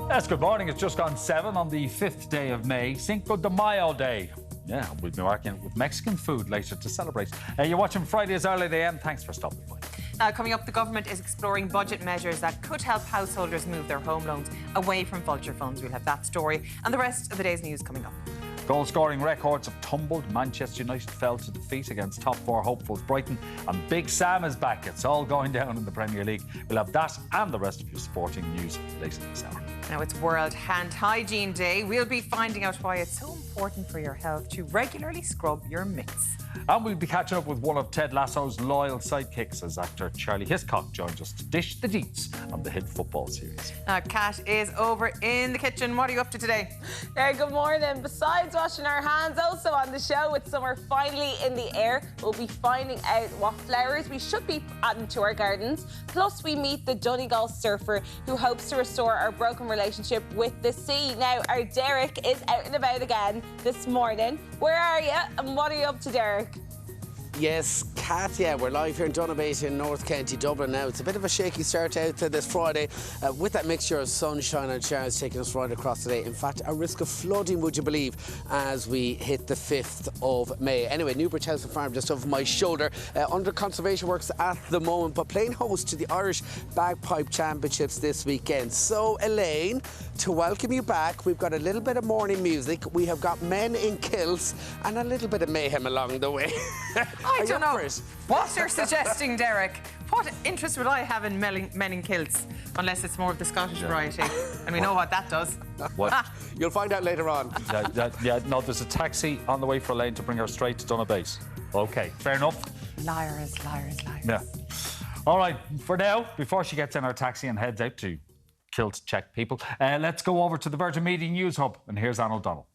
Yes, good morning. It's just gone 7 on the 5th day of May, Cinco de Mayo Day. Yeah, we'll be working with Mexican food later to celebrate. You're watching Friday's Early AM. Thanks for stopping by. Coming up, the government is exploring budget measures that could help householders move their home loans away from vulture funds. We'll have that story and the rest of the day's news coming up. Goal-scoring records have tumbled. Manchester United fell to defeat against top 4 hopefuls Brighton. And Big Sam is back. It's all going down in the Premier League. We'll have that and the rest of your sporting news later this hour. Now it's World Hand Hygiene Day. We'll be finding out why it's so important for your health to regularly scrub your mitts. And we'll be catching up with one of Ted Lasso's loyal sidekicks as actor Charlie Hiscock joins us to dish the deets on the hit football series. Kat is over in the kitchen. What are you up to today? Good morning. Besides washing our hands, also on the show with summer finally in the air, we'll be finding out what flowers we should be adding to our gardens. Plus, we meet the Donegal surfer who hopes to restore our broken relationship with the sea. Now, our Derek is out and about again this morning. Where are you and what are you up to, Derek? Yes, Kat, yeah, we're live here in Donabate in North County Dublin now. It's a bit of a shaky start out to this Friday with that mixture of sunshine and showers taking us right across today. In fact, a risk of flooding, would you believe, as we hit the 5th of May. Anyway, Newbridge House and Farm just over my shoulder, under conservation works at the moment, but playing host to the Irish Bagpipe Championships this weekend. So, Elaine, to welcome you back, we've got a little bit of morning music, we have got men in kilts and a little bit of mayhem along the way. I don't know what you're suggesting, Derek. What interest would I have in men in kilts? Unless it's more of the Scottish variety. And we know what that does. What? You'll find out later on. No, there's a taxi on the way for Elaine to bring her straight to Donabate. OK, fair enough. Liars. Yeah. All right, for now, before she gets in her taxi and heads out to kilt check people, let's go over to the Virgin Media News Hub. And here's Anne O'Donnell.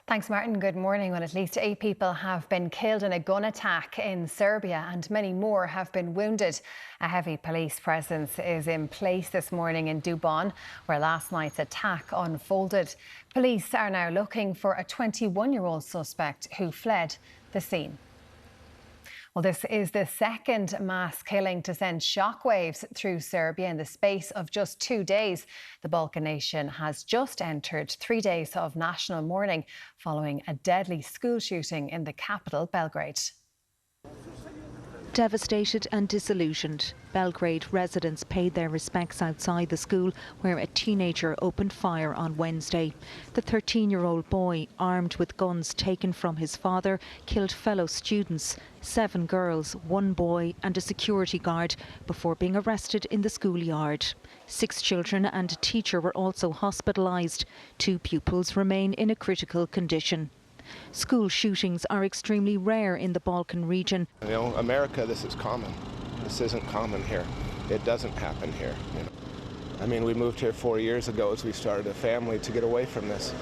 Thanks, Martin. Good morning. Well, at least 8 people have been killed in a gun attack in Serbia and many more have been wounded. A heavy police presence is in place this morning in Dubon, where last night's attack unfolded. Police are now looking for a 21-year-old suspect who fled the scene. Well, this is the second mass killing to send shockwaves through Serbia in the space of just 2 days. The Balkan nation has just entered 3 days of national mourning following a deadly school shooting in the capital, Belgrade. Devastated and disillusioned, Belgrade residents paid their respects outside the school where a teenager opened fire on Wednesday. The 13-year-old boy, armed with guns taken from his father, killed fellow students, 7 girls, 1 boy and a security guard before being arrested in the schoolyard. 6 children and a teacher were also hospitalised. 2 pupils remain in a critical condition. School shootings are extremely rare in the Balkan region. You know, America, this is common. This isn't common here. It doesn't happen here. You know, I mean, we moved here 4 years ago as we started a family to get away from this.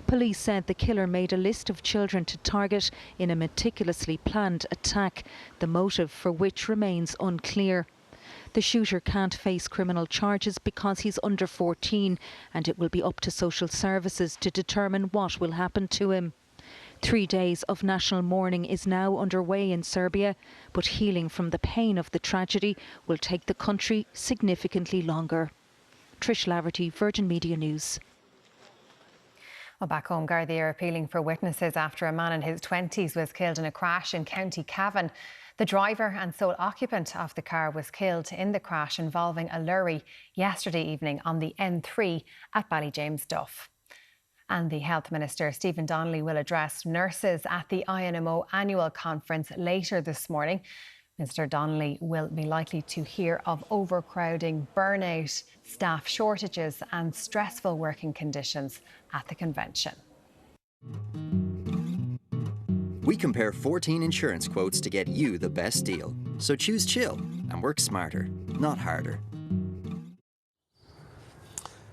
Police said the killer made a list of children to target in a meticulously planned attack, the motive for which remains unclear. The shooter can't face criminal charges because he's under 14 and it will be up to social services to determine what will happen to him. 3 days of national mourning is now underway in Serbia, but healing from the pain of the tragedy will take the country significantly longer. Trish Laverty, Virgin Media News. Well, back home, Gardaí are appealing for witnesses after a man in his 20s was killed in a crash in County Cavan. The driver and sole occupant of the car was killed in the crash involving a lorry yesterday evening on the N3 at Ballyjamesduff. And the Health Minister, Stephen Donnelly, will address nurses at the INMO annual conference later this morning. Mr Donnelly will be likely to hear of overcrowding, burnout, staff shortages and stressful working conditions at the convention. We compare 14 insurance quotes to get you the best deal. So choose chill and work smarter, not harder.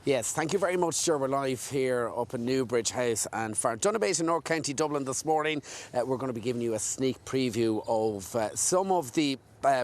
Yes, thank you very much, Ger. We're live here up in Newbridge House and Farm. Donabate in North County Dublin this morning. We're going to be giving you a sneak preview of some of the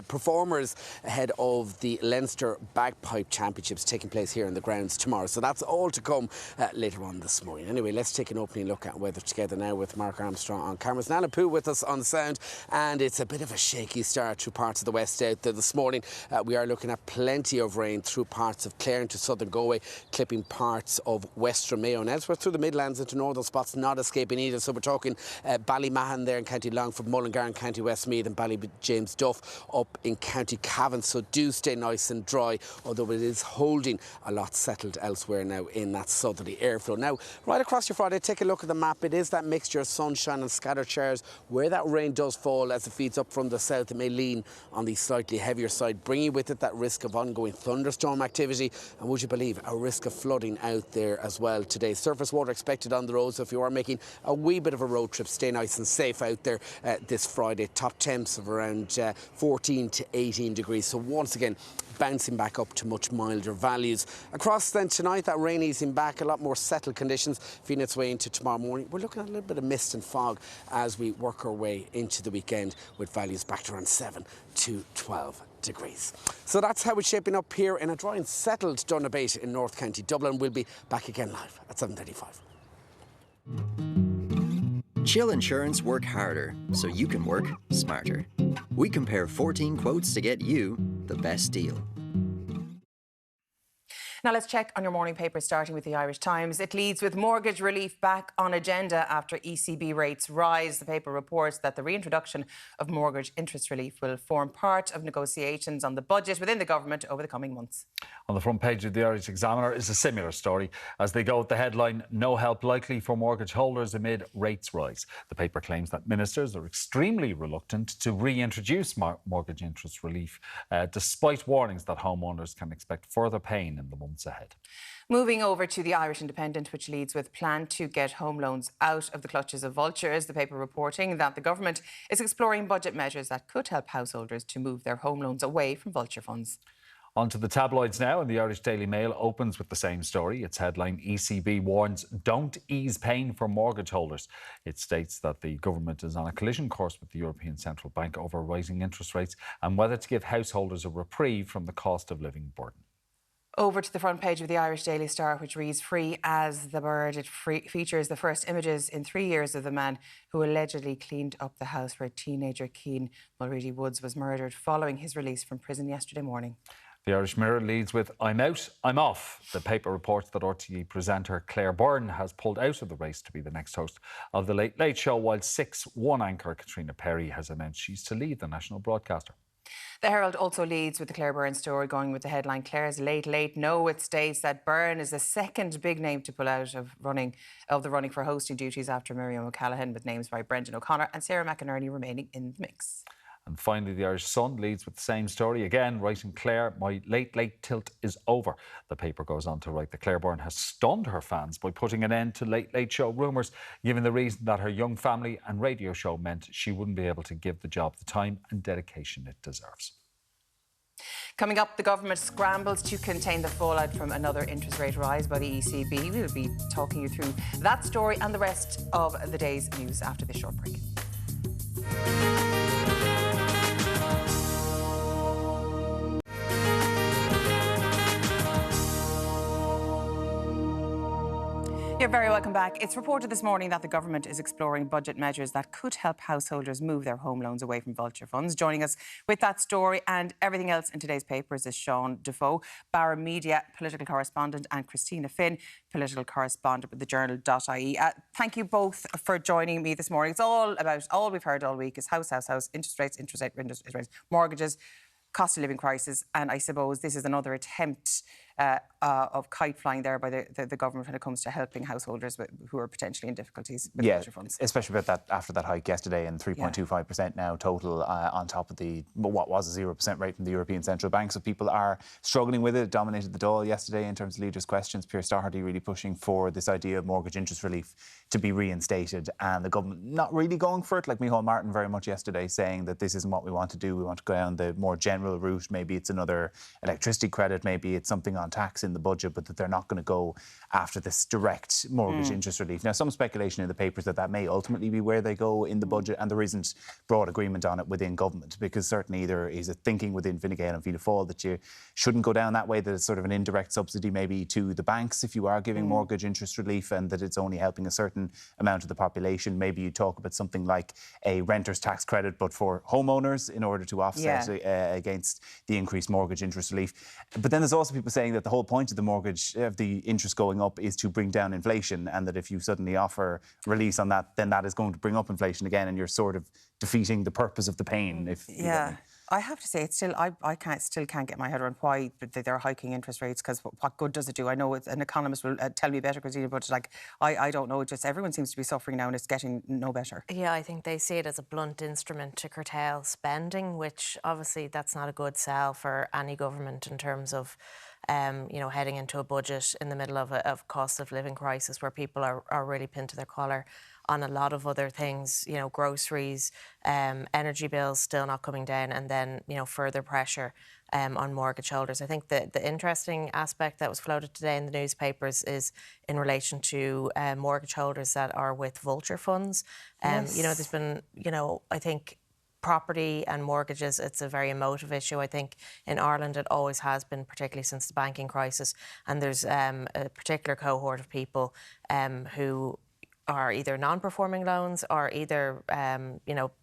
performers ahead of the Leinster Bagpipe Championships taking place here in the grounds tomorrow. So that's all to come later on this morning. Anyway, let's take an opening look at weather together now with Mark Armstrong on cameras. Nana Poo with us on the sound, and it's a bit of a shaky start through parts of the west out there this morning. We are looking at plenty of rain through parts of Clare into southern Galway, clipping parts of western Mayo and elsewhere through the Midlands into northern spots, not escaping either. So we're talking Ballymahan there in County Longford, Mullingar in County Westmeath, and Ballyjames Duff up in County Cavan. So do stay nice and dry, although it is holding a lot settled elsewhere now in that southerly airflow. Now, right across your Friday, take a look at the map. It is that mixture of sunshine and scattered showers. Where that rain does fall as it feeds up from the south, it may lean on the slightly heavier side, bringing with it that risk of ongoing thunderstorm activity, and would you believe, a risk of flooding out there as well today. Surface water expected on the road, so if you are making a wee bit of a road trip, stay nice and safe out there this Friday. Top temps of around 14 to 18 degrees, so once again bouncing back up to much milder values. Across then tonight, that rain easing back, a lot more settled conditions feeding its way into tomorrow morning. We're looking at a little bit of mist and fog as we work our way into the weekend, with values back to around 7 to 12 degrees. So that's how it's shaping up here in a dry and settled Donabate in North County Dublin. We'll be back again live at 7:35. Chill Insurance work harder so you can work smarter. We compare 14 quotes to get you the best deal. Now let's check on your morning paper, starting with the Irish Times. It leads with mortgage relief back on agenda after ECB rates rise. The paper reports that the reintroduction of mortgage interest relief will form part of negotiations on the budget within the government over the coming months. On the front page of the Irish Examiner is a similar story as they go with the headline, "No help likely for mortgage holders amid rates rise." The paper claims that ministers are extremely reluctant to reintroduce mortgage interest relief, despite warnings that homeowners can expect further pain in the months ahead. Moving over to the Irish Independent, which leads with plan to get home loans out of the clutches of vultures. The paper reporting that the government is exploring budget measures that could help householders to move their home loans away from vulture funds. On to the tabloids now, and the Irish Daily Mail opens with the same story. Its headline, ECB warns don't ease pain for mortgage holders. It states that the government is on a collision course with the European Central Bank over rising interest rates and whether to give householders a reprieve from the cost of living burden. Over to the front page of the Irish Daily Star, which reads, "Free as the bird." It features the first images in 3 years of the man who allegedly cleaned up the house where teenager Cian Mulready Woods was murdered following his release from prison yesterday morning. The Irish Mirror leads with, "I'm out, I'm off." The paper reports that RTE presenter Claire Byrne has pulled out of the race to be the next host of the Late Late Show, while 6-1 anchor Katrina Perry has announced she's to leave the national broadcaster. The Herald also leads with the Claire Byrne story, going with the headline, "Claire's Late Late No." It states that Byrne is the second big name to pull out of the running for hosting duties after Miriam O'Callaghan, with names by Brendan O'Connor and Sarah McInerney remaining in the mix. And finally, the Irish Sun leads with the same story. Again, writing, "Claire, my late tilt is over." The paper goes on to write that Claire Byrne has stunned her fans by putting an end to Late Late Show rumours, giving the reason that her young family and radio show meant she wouldn't be able to give the job the time and dedication it deserves. Coming up, the government scrambles to contain the fallout from another interest rate rise by the ECB. We'll be talking you through that story and the rest of the day's news after this short break. You're very welcome back. It's reported this morning that the government is exploring budget measures that could help householders move their home loans away from vulture funds. Joining us with that story and everything else in today's papers is Sean Defoe, Bauer Media political correspondent, and Christina Finn, political correspondent with the journal.ie. Thank you both for joining me this morning. It's all about, all we've heard all week is house, interest rates, mortgages, cost of living crisis, and I suppose this is another attempt of kite flying there by the government when it comes to helping householders who are potentially in difficulties with vulture funds. Especially about that after that hike yesterday, and 3.25% now total on top of what was a 0% rate from the European Central Bank. So people are struggling with it. It dominated the Dáil yesterday in terms of leaders' questions. Pierce Doherty really pushing for this idea of mortgage interest relief to be reinstated, and the government not really going for it, like Micheál Martin very much yesterday, saying that this isn't what we want to do. We want to go down the more general route. Maybe it's another electricity credit, maybe it's something on tax in the budget, but that they're not going to go after this direct mortgage interest relief. Now, some speculation in the papers that may ultimately be where they go in the budget, and there isn't broad agreement on it within government, because certainly there is a thinking within Fine Gael and Fianna Fáil that you shouldn't go down that way, that it's sort of an indirect subsidy maybe to the banks if you are giving mortgage interest relief, and that it's only helping a certain amount of the population. Maybe you talk about something like a renter's tax credit, but for homeowners in order to offset against the increased mortgage interest relief. But then there's also people saying that the whole point of the mortgage, of the interest going up, is to bring down inflation, and that if you suddenly offer release on that, then that is going to bring up inflation again, and you're sort of defeating the purpose of the pain. If you get me. I have to say, it's still I still can't get my head around why they're hiking interest rates, because what good does it do? I know an economist will tell me better, Christina, but like I don't know. It just, everyone seems to be suffering now, and it's getting no better. Yeah, I think they see it as a blunt instrument to curtail spending, which obviously that's not a good sell for any government in terms of heading into a budget in the middle of a cost of living crisis where people are really pinned to their collar on a lot of other things, groceries, energy bills still not coming down, and then, further pressure on mortgage holders. I think the interesting aspect that was floated today in the newspapers is in relation to mortgage holders that are with vulture funds. There's been, I think, property and mortgages, it's a very emotive issue. I think in Ireland it always has been, particularly since the banking crisis. And there's a particular cohort of people who are either non-performing loans or either,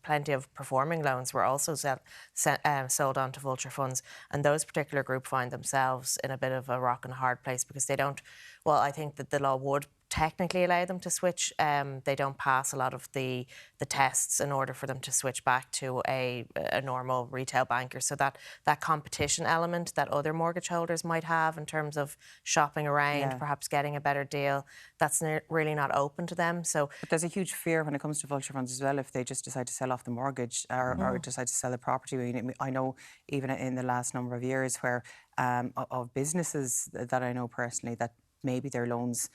plenty of performing loans were also sold on to vulture funds. And those particular group find themselves in a bit of a rock and a hard place because they don't, well, I think that the law would technically allow them to switch. They don't pass a lot of the tests in order for them to switch back to a normal retail banker. So that competition element that other mortgage holders might have in terms of shopping around, perhaps getting a better deal, that's really not open to them. But there's a huge fear when it comes to vulture funds as well, if they just decide to sell off the mortgage or decide to sell the property. I know even in the last number of years where of businesses that I know personally that maybe their loans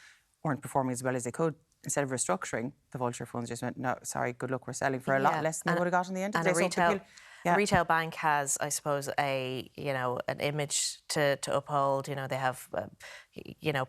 weren't performing as well as they could. Instead of restructuring, the vulture funds just went, no, sorry, good luck, we're selling for a lot less than they would have got in the end of the day. A retail bank has, I suppose, an image to uphold. They have,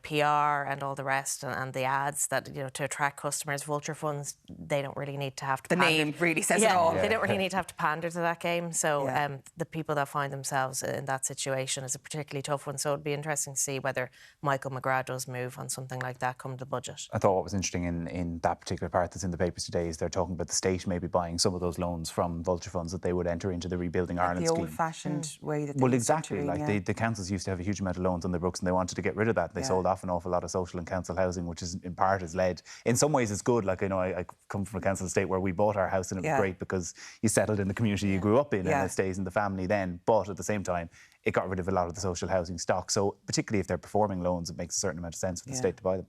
PR and all the rest, and the ads that to attract customers. Vulture funds, they don't really need to have to. The name really says it all. They don't really need to have to pander to that game. So the people that find themselves in that situation is a particularly tough one. So it'd be interesting to see whether Michael McGrath does move on something like that come the budget. I thought what was interesting in that particular part that's in the papers today is they're talking about the state maybe buying some of those loans from vulture funds that they would enter into the Rebuilding Ireland scheme. The old-fashioned way that they Well, exactly. The councils used to have a huge amount of loans on their books and they wanted to get rid of that. They sold off an awful lot of social and council housing, which is in part has led. In some ways, it's good. Like, I come from a council estate where we bought our house and it was great because you settled in the community you grew up in and it stays in the family then. But at the same time, it got rid of a lot of the social housing stock. So particularly if they're performing loans, it makes a certain amount of sense for the state to buy them.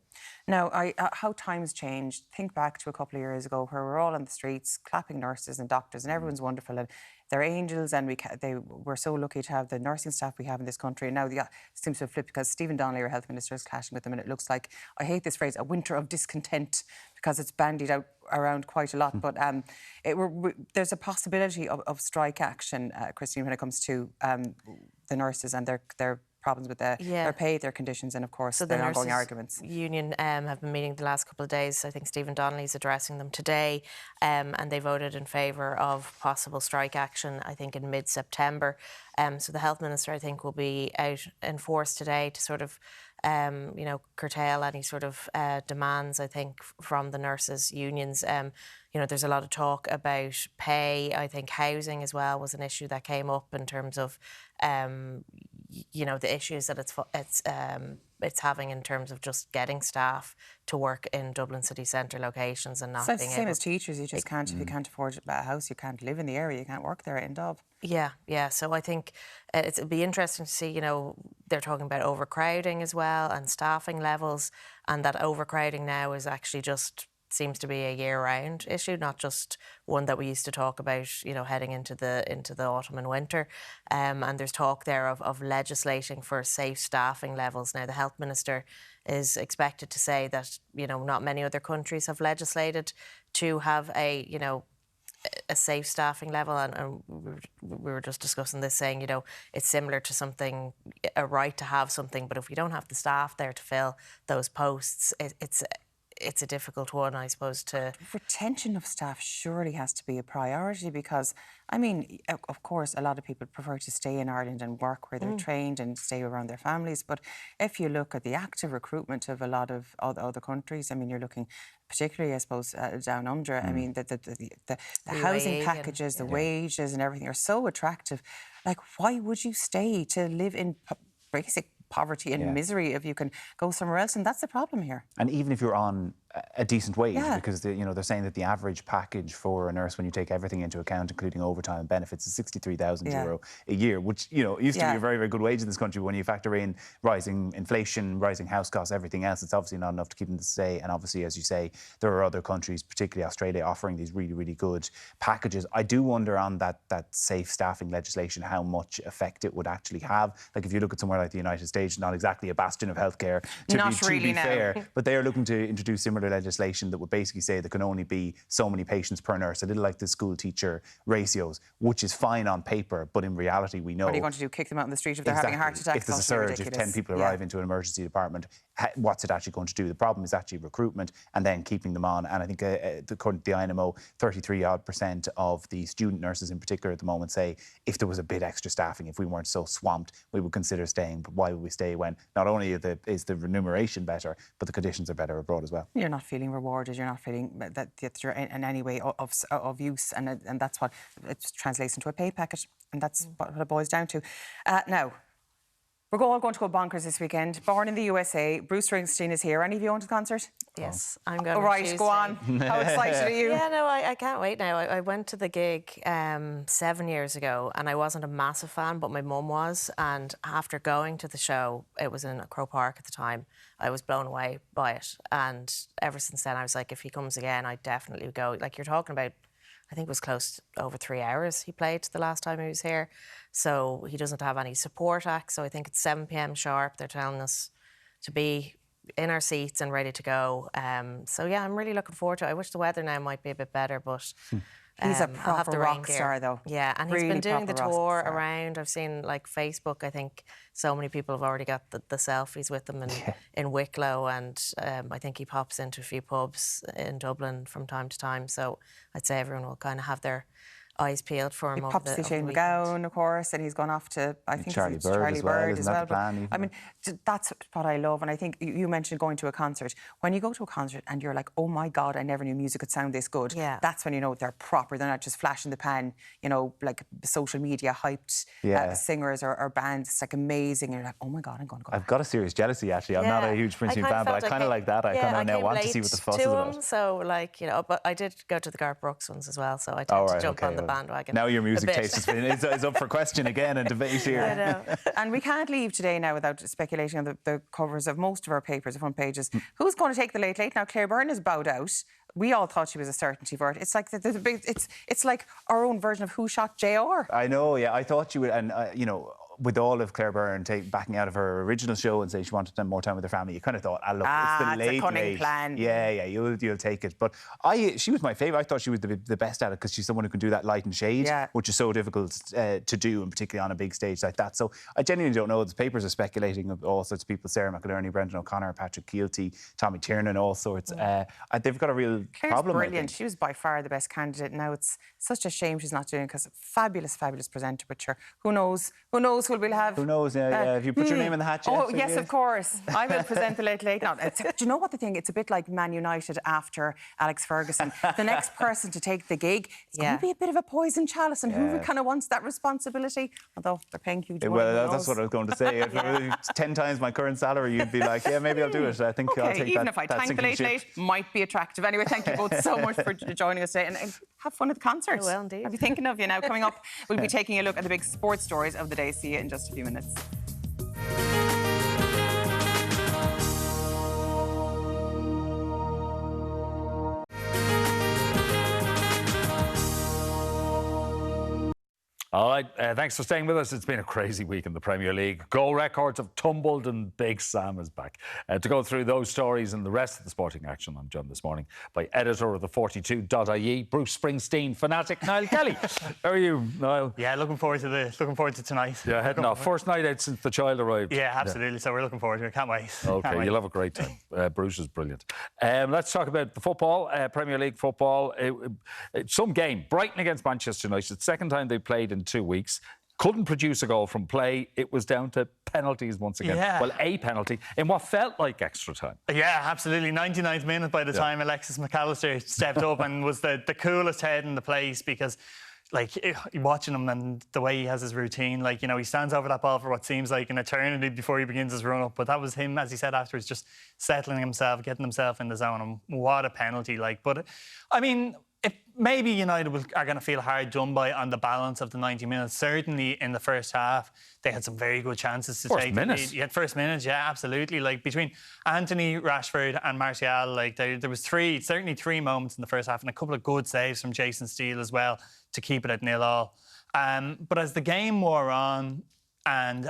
Now, how times changed. Think back to a couple of years ago where we're all on the streets clapping nurses and doctors and everyone's wonderful and they're angels and we're so lucky to have the nursing staff we have in this country. And now it seems to have flipped because Stephen Donnelly, our health minister, is clashing with them and it looks like, I hate this phrase, a winter of discontent because it's bandied out around quite a lot. But there's a possibility of strike action, Christine, when it comes to the nurses and their problems with their pay, their conditions, and of course their ongoing arguments. Union have been meeting the last couple of days. I think Stephen Donnelly's addressing them today, and they voted in favour of possible strike action, I think, in mid-September. So the health minister, I think, will be out in force today to sort of curtail any sort of demands, I think, from the nurses' unions. There's a lot of talk about pay. I think housing as well was an issue that came up in terms of, the issues that it's having in terms of just getting staff to work in Dublin city centre locations and not being able. It's the same as teachers. You just can't, if you can't afford a house, you can't live in the area, you can't work there in Dublin. Yeah. So I think it'll be interesting to see, they're talking about overcrowding as well and staffing levels, and that overcrowding now is actually just seems to be a year-round issue, not just one that we used to talk about, heading into the autumn and winter. And there's talk there of legislating for safe staffing levels. Now, the health minister is expected to say that, not many other countries have legislated to have a, a safe staffing level, and we were just discussing this, saying, you know, it's similar to something, a right to have something, but if we don't have the staff there to fill those posts, it's a difficult one, I suppose, to... Retention of staff surely has to be a priority because, I mean, of course, a lot of people prefer to stay in Ireland and work where they're trained and stay around their families. But if you look at the active recruitment of a lot of other countries, I mean, you're looking particularly, I suppose, down under. I mean, the housing packages, the wages and everything are so attractive. Like, why would you stay to live in basic poverty and misery if you can go somewhere else? And that's the problem here. And even if you're on a decent wage, because they're saying that the average package for a nurse, when you take everything into account, including overtime and benefits, is €63,000 a year, which used to be a very, very good wage in this country. But when you factor in rising inflation, rising house costs, everything else, it's obviously not enough to keep them to stay. And obviously, as you say, there are other countries, particularly Australia, offering these really, really good packages. I do wonder on that safe staffing legislation how much effect it would actually have. Like if you look at somewhere like the United States, not exactly a bastion of healthcare, to be fair, but they are looking to introduce similar legislation that would basically say there can only be so many patients per nurse, a little like the school teacher ratios, which is fine on paper, but in reality we know... What are you going to do, kick them out in the street if they're having a heart attack? If there's a surge, if 10 people arrive into an emergency department, what's it actually going to do? The problem is actually recruitment and then keeping them on. And I think according to the INMO, 33% of the student nurses in particular at the moment say if there was a bit extra staffing, if we weren't so swamped, we would consider staying. But why would we stay when not only is the remuneration better, but the conditions are better abroad as well? You're not feeling rewarded, you're not feeling that you're in any way of use, and that's what it translates into a pay packet, and that's what it boils down to. Now, we're all going to go bonkers this weekend. Born in the USA, Bruce Springsteen is here. Any of you going to the concert? Yes, I'm going. All right, go on. How excited are you? Yeah, no, I can't wait now. I went to the gig 7 years ago, and I wasn't a massive fan, but my mum was. And after going to the show, it was in Croke Park at the time, I was blown away by it. And ever since then, I was like, if he comes again, I'd definitely go. Like you're talking about, I think it was close to over 3 hours he played the last time he was here. So he doesn't have any support acts. So I think it's 7 p.m. sharp. They're telling us to be in our seats and ready to go. So yeah, I'm really looking forward to it. I wish the weather now might be a bit better, but... He's a proper rock star, though. Yeah, and really he's been doing the tour around. I've seen, like, Facebook, I think so many people have already got the selfies with him in Wicklow, and I think he pops into a few pubs in Dublin from time to time, so I'd say everyone will kind of have their eyes peeled for him. He pops to Shane MacGowan, of course, and he's gone off to, I think, Charlie Bird as well. But, I mean, that's what I love, and I think you mentioned going to a concert. When you go to a concert and you're like, oh my God, I never knew music could sound this good, that's when you know they're proper. They're not just flash in the pan, you know, like social media hyped singers or bands. It's like amazing, and you're like, oh my God, I'm going to go. I've got a serious jealousy, actually. I'm not a huge Springsteen fan, but I kind of like that. I kind of now want to see what the fuss is about. So, like, you know, but I did go to the Garth Brooks ones as well, so I tend to jump on the bandwagon. Now your music taste is up for question again and debate here. I know. And we can't leave today now without speculating on the covers of most of our papers, the front pages. Who's going to take the Late Late? Now, Claire Byrne has bowed out. We all thought she was a certainty for it. It's like there's a big. It's like our own version of Who Shot JR. I know, yeah. I thought she would, and you know, with all of Claire Byrne backing out of her original show and saying she wanted to spend more time with her family, you kind of thought, look, it's the Late a cunning Late. plan. Yeah, you'll take it. But she was my favourite. I thought she was the best at it because she's someone who can do that light and shade, which is so difficult to do, and particularly on a big stage like that. So I genuinely don't know. The papers are speculating of all sorts of people: Sarah McInerney, Brendan O'Connor, Patrick Keelty, Tommy Tiernan, all sorts. They've got a real problem. Brilliant. She was by far the best candidate. Now it's such a shame she's not doing it because fabulous presenter. But sure, who knows who we'll have? Who knows? Yeah. If you put your name in the hat, oh yes, of course. I will present the Late Late. Now, do you know what the thing? It's a bit like Man United after Alex Ferguson. The next person to take the gig is going to be a bit of a poison chalice, and who kind of wants that responsibility? Although they're paying huge money. Well, that's what I was going to say. If it was 10 times my current salary, you'd be like, yeah, maybe I'll do it. I think I'll take even that. If I tank the Late Late, might be attractive. Anyway, thank you both so much for joining us today, and have fun at the concert. Oh, well, indeed. I'll be thinking of you now. Coming up, we'll be taking a look at the big sports stories of the day. See you in just a few minutes. All right, thanks for staying with us. It's been a crazy week in the Premier League. Goal records have tumbled and Big Sam is back. To go through those stories and the rest of the sporting action, I'm joined this morning by editor of the 42.ie, Bruce Springsteen fanatic, Niall Kelly. How are you, Niall? Yeah, looking forward to tonight. Yeah, heading off. First night out since the child arrived. Yeah, absolutely. Yeah. So we're looking forward to it. Can't wait. OK, Can't wait. You'll have a great time. Bruce is brilliant. Let's talk about the football, Premier League football. Some game, Brighton against Manchester United. Second time they played in 2 weeks. Couldn't produce a goal from play. It was down to penalties once again. Yeah. Well, a penalty in what felt like extra time. Yeah, absolutely. 99th minute by the time Alexis McAllister stepped up and was the coolest head in the place, because like watching him and the way he has his routine, like, you know, he stands over that ball for what seems like an eternity before he begins his run up. But that was him, as he said afterwards, just settling himself, getting himself in the zone. And what a penalty. Like, but I mean, maybe United are going to feel hard done by on the balance of the 90 minutes. Certainly in the first half, they had some very good chances to take the lead. Yeah, first minute, yeah, absolutely. Like between Anthony, Rashford and Martial, like there was certainly three moments in the first half and a couple of good saves from Jason Steele as well to keep it at 0-0. But as the game wore on, and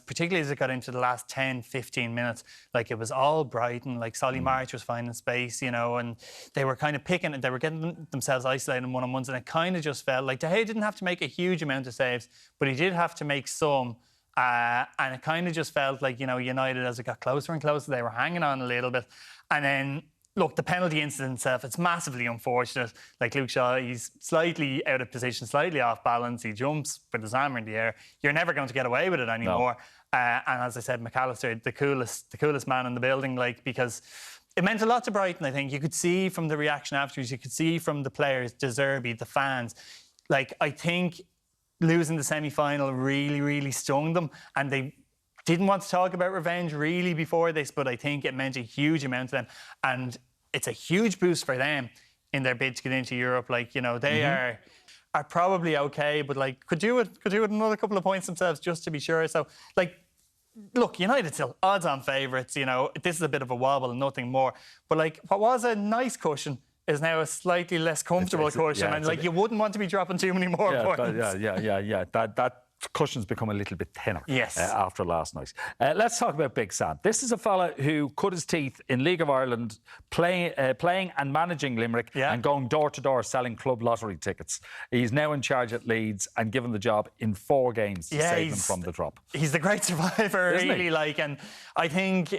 particularly as it got into the last 10, 15 minutes, like it was all Brighton, like Solly March was finding space, you know, and they were kind of they were getting themselves isolated in one-on-ones, and it kind of just felt like De Gea didn't have to make a huge amount of saves, but he did have to make some. And it kind of just felt like, you know, United, as it got closer and closer, they were hanging on a little bit. And then, look, the penalty incident itself, it's massively unfortunate. Like Luke Shaw, he's slightly out of position, slightly off balance. He jumps with his arm in the air. You're never going to get away with it anymore. No. And as I said, McAllister, the coolest man in the building, like, because it meant a lot to Brighton, I think. You could see from the reaction afterwards, you could see from the players, De Zerbi, the fans. Like, I think losing the semi-final really, really stung them. And they didn't want to talk about revenge really before this, but I think it meant a huge amount to them. And it's a huge boost for them in their bid to get into Europe. Like, you know, they are probably okay, but like could do with another couple of points themselves just to be sure. So, like, look, United still odds-on favourites. You know, this is a bit of a wobble and nothing more. But like, what was a nice cushion is now a slightly less comfortable cushion, and like you wouldn't want to be dropping too many more points. That cushion's become a little bit thinner after last night. Let's talk about Big Sam. This is a fella who cut his teeth in League of Ireland, playing and managing Limerick and going door to door selling club lottery tickets. He's now in charge at Leeds and given the job in 4 games to save them from the drop. He's the great survivor, really. Like, and I think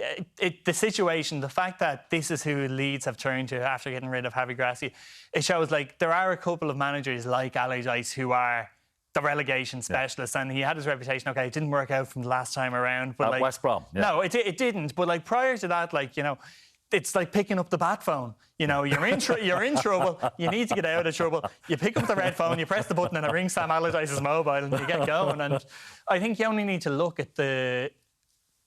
the situation, the fact that this is who Leeds have turned to after getting rid of Javi Gracia, it shows like there are a couple of managers like Allardyce who are the relegation specialist, and he had his reputation. Okay, it didn't work out from the last time around, but like West Brom. Yeah. No, it didn't. But like prior to that, like, you know, it's like picking up the bat phone. You know, you're in trouble. You need to get out of trouble. You pick up the red phone, you press the button, and it rings Sam Allardyce's mobile, and you get going. And I think you only need to look at the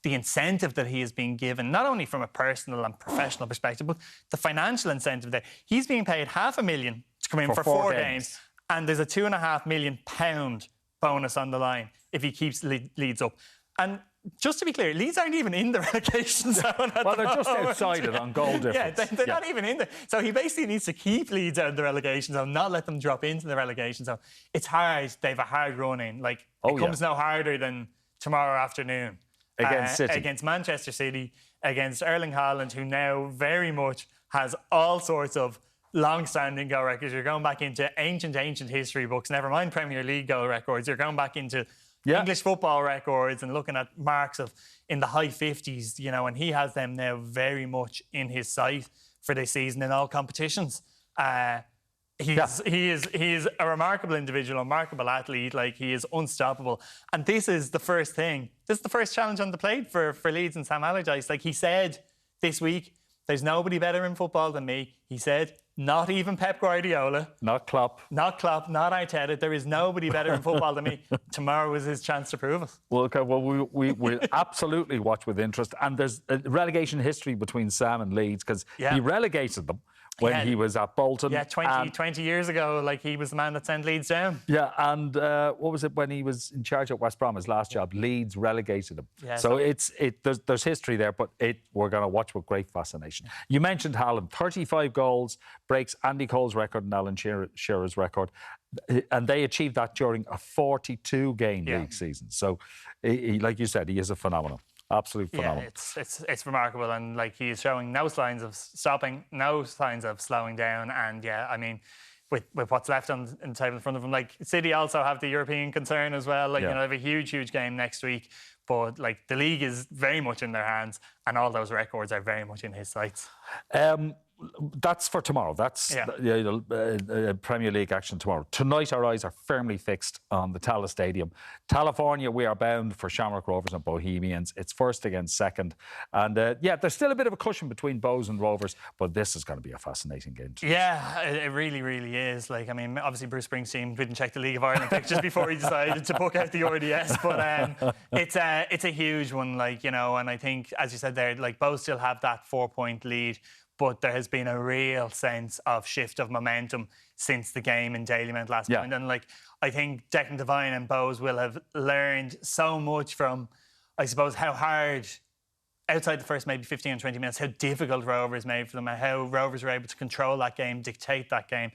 incentive that he is being given, not only from a personal and professional perspective, but the financial incentive there. He's being paid $500,000 to come in for 4 games. And there's a £2.5 million bonus on the line if he keeps Leeds up. And just to be clear, Leeds aren't even in the relegation zone at Well, they're just outside it on goal difference. Yeah, they're not even in there. So he basically needs to keep Leeds out of the relegation zone, not let them drop into the relegation zone. It's hard. They have a hard run in. Like, it comes no harder than tomorrow afternoon. Against City. Against Manchester City, against Erling Haaland, who now very much has all sorts of long-standing goal records. You're going back into ancient history books, never mind Premier League goal records. You're going back into English football records and looking at marks of in the high 50s, you know, and he has them now very much in his sight for this season in all competitions. He is a remarkable individual, a remarkable athlete. Like, he is unstoppable. And this is the first thing. This is the first challenge on the plate for Leeds and Sam Allardyce. Like he said this week, there's nobody better in football than me. He said, not even Pep Guardiola. Not Klopp. Not Klopp, not Arteta. There is nobody better in football than me. Tomorrow was his chance to prove it. Well, okay, well, we'll absolutely watch with interest. And there's a relegation history between Sam and Leeds, because he relegated them when he was at Bolton. Yeah, 20 years ago, like, he was the man that sent Leeds down. Yeah, and what was it when he was in charge at West Brom, his last job? Leeds relegated him. Yeah, so there's history there, but we're going to watch with great fascination. You mentioned Haaland, 35 goals, breaks Andy Cole's record and Alan Shearer's record. And they achieved that during a 42-game league season. So, like you said, he is a phenomenon. Absolute phenomenon. Yeah, it's remarkable, and like he is showing no signs of stopping, no signs of slowing down, and yeah, I mean, with what's left on the table in front of him, like City also have the European concern as well. Like you know, they have a huge game next week, but like the league is very much in their hands, and all those records are very much in his sights. That's for tomorrow. That's Premier League action tomorrow. Tonight, our eyes are firmly fixed on the Tallaght Stadium. California, we are bound for Shamrock Rovers and Bohemians. It's first against second. And there's still a bit of a cushion between Bows and Rovers, but this is going to be a fascinating game. Yeah, it really is. Like, I mean, obviously Bruce Springsteen didn't check the League of Ireland pictures before he decided to book out the RDS, but it's a huge one, like, you know, and I think, as you said there, like, Bows still have that 4-point lead, but there has been a real sense of shift of momentum since the game in Dalymount last night. And like, I think Declan Devine and Bows will have learned so much from, I suppose, how hard, outside the first maybe 15 or 20 minutes, how difficult Rovers made for them, and how Rovers were able to control that game, dictate that game,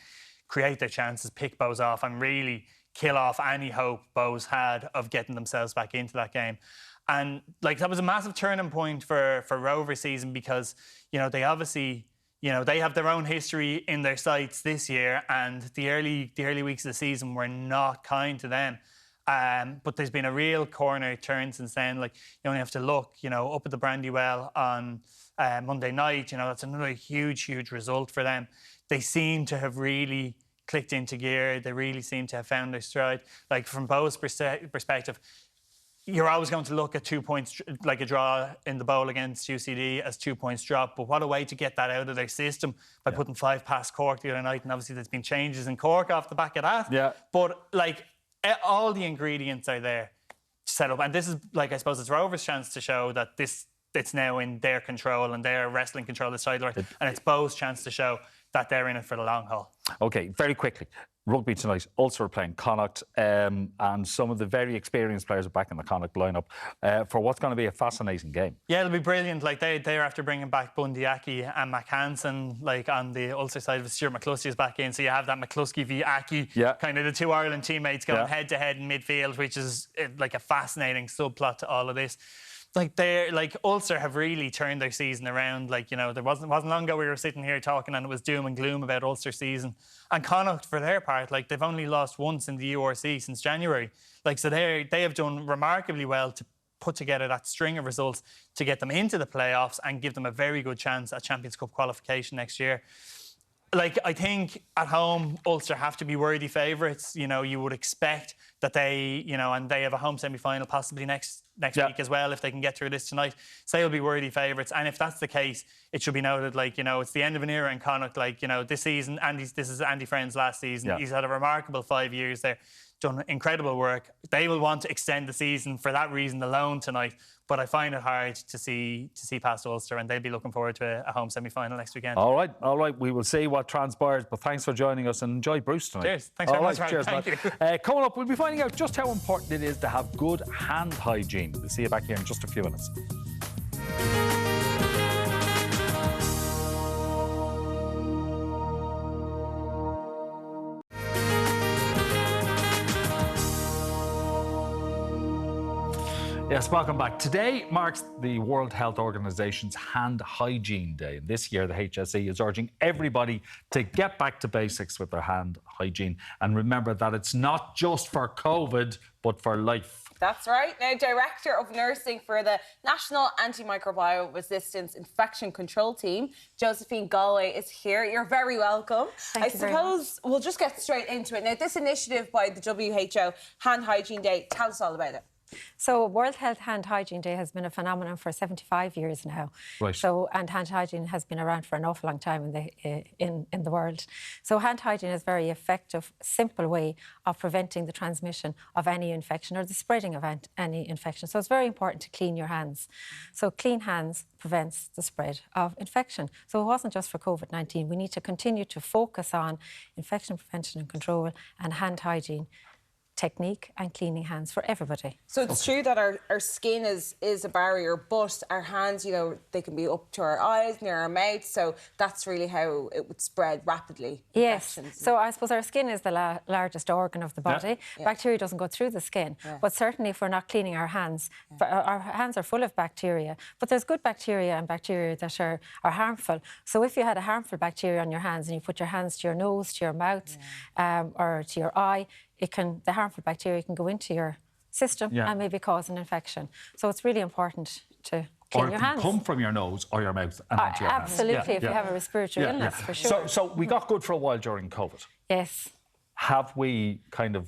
create their chances, pick Bows off, and really kill off any hope Bows had of getting themselves back into that game. And like, that was a massive turning point for Rover season, because, you know, they obviously, you know, they have their own history in their sights this year, and the early weeks of the season were not kind to them. But there's been a real corner turn since then. Like, you only have to look, you know, up at the Brandywell on Monday night. You know, that's another huge result for them. They seem to have really clicked into gear. They really seem to have found their stride. Like, from Bo's perspective, you're always going to look at 2 points, like a draw in the bowl against UCD, as 2 points drop. But what a way to get that out of their system by putting 5 past Cork the other night. And obviously there's been changes in Cork off the back of that. Yeah. But like, all the ingredients are there to set up. And this is, like, I suppose it's Rovers' chance to show that it's now in their control and they're wrestling control of the sideline. And it's Bo's chance to show that they're in it for the long haul. OK, very quickly. Rugby tonight, Ulster are playing Connacht, and some of the very experienced players are back in the Connacht lineup for what's going to be a fascinating game. Yeah, it'll be brilliant. Like, they're after bringing back Bundy Aki and McHanson. Like, on the Ulster side, of Stuart McCluskey is back in, so you have that McCluskey v Aki, kind of the two Ireland teammates going head to head in midfield, which is like a fascinating subplot to all of this. Like, they're like, Ulster have really turned their season around. Like, you know, there wasn't long ago we were sitting here talking and it was doom and gloom about Ulster season. And Connacht, for their part, like, they've only lost once in the URC since January. Like, so they have done remarkably well to put together that string of results to get them into the playoffs and give them a very good chance at Champions Cup qualification next year. Like, I think at home, Ulster have to be worthy favourites. You know, you would expect that they, you know, and they have a home semi-final possibly next week as well, if they can get through this tonight. So they'll be worthy favourites. And if that's the case, it should be noted, like, you know, it's the end of an era in Connacht. Like, you know, this season, this is Andy Friend's last season. He's had a remarkable 5 years there, done incredible work. They will want to extend the season for that reason alone tonight. But I find it hard to see past Ulster, and they'll be looking forward to a home semi-final next weekend. All right. We will see what transpires. But thanks for joining us, and enjoy Bruce tonight. Cheers. Thanks very much. Cheers, thank you. Coming up, we'll be finding out just how important it is to have good hand hygiene. We'll see you back here in just a few minutes. Yes, welcome back. Today marks the World Health Organization's Hand Hygiene Day. And this year, the HSE is urging everybody to get back to basics with their hand hygiene. And remember that it's not just for COVID, but for life. That's right. Now, Director of Nursing for the National Antimicrobial Resistance Infection Control Team, Josephine Galway, is here. You're very welcome. I suppose we'll just get straight into it. Now, this initiative by the WHO, Hand Hygiene Day, tell us all about it. So World Health Hand Hygiene Day has been a phenomenon for 75 years now. Right. So, and hand hygiene has been around for an awful long time in the world. So hand hygiene is a very effective, simple way of preventing the transmission of any infection or the spreading of any infection. So it's very important to clean your hands. So clean hands prevents the spread of infection. So it wasn't just for COVID-19. We need to continue to focus on infection prevention and control and hand hygiene technique and cleaning hands for everybody. So it's true that our skin is a barrier, but our hands, you know, they can be up to our eyes, near our mouth, so that's really how it would spread rapidly. Yes, so I suppose our skin is the largest organ of the body. Yeah. Bacteria doesn't go through the skin, but certainly if we're not cleaning our hands, our hands are full of bacteria, but there's good bacteria and bacteria that are harmful. So if you had a harmful bacteria on your hands and you put your hands to your nose, to your mouth, or to your eye, the harmful bacteria can go into your system and maybe cause an infection. So it's really important to clean your hands. Or come from your nose or your mouth and into your hands. Absolutely, if you have a respiratory illness, for sure. So we got good for a while during COVID. Yes. Have we kind of,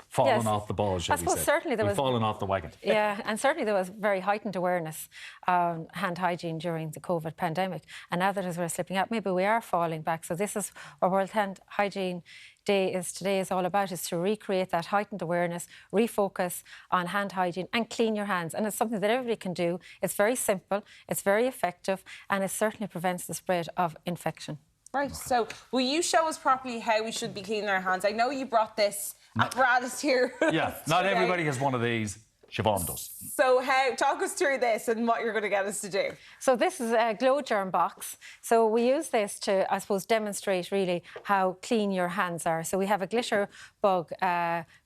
fallen off the ball, shall we say? I suppose certainly there was... fallen off the wagon. Yeah, and certainly there was very heightened awareness on hand hygiene during the COVID pandemic. And now that as we're slipping out, maybe we are falling back. So this is what World Hand Hygiene Day today is all about, is to recreate that heightened awareness, refocus on hand hygiene and clean your hands. And it's something that everybody can do. It's very simple, it's very effective, and it certainly prevents the spread of infection. Right, so will you show us properly how we should be cleaning our hands? I know you brought this apparatus here. Yeah, not everybody has one of these. Siobhan does. So talk us through this and what you're going to get us to do. So this is a glow germ box. So we use this to, I suppose, demonstrate really how clean your hands are. So we have a glitter bug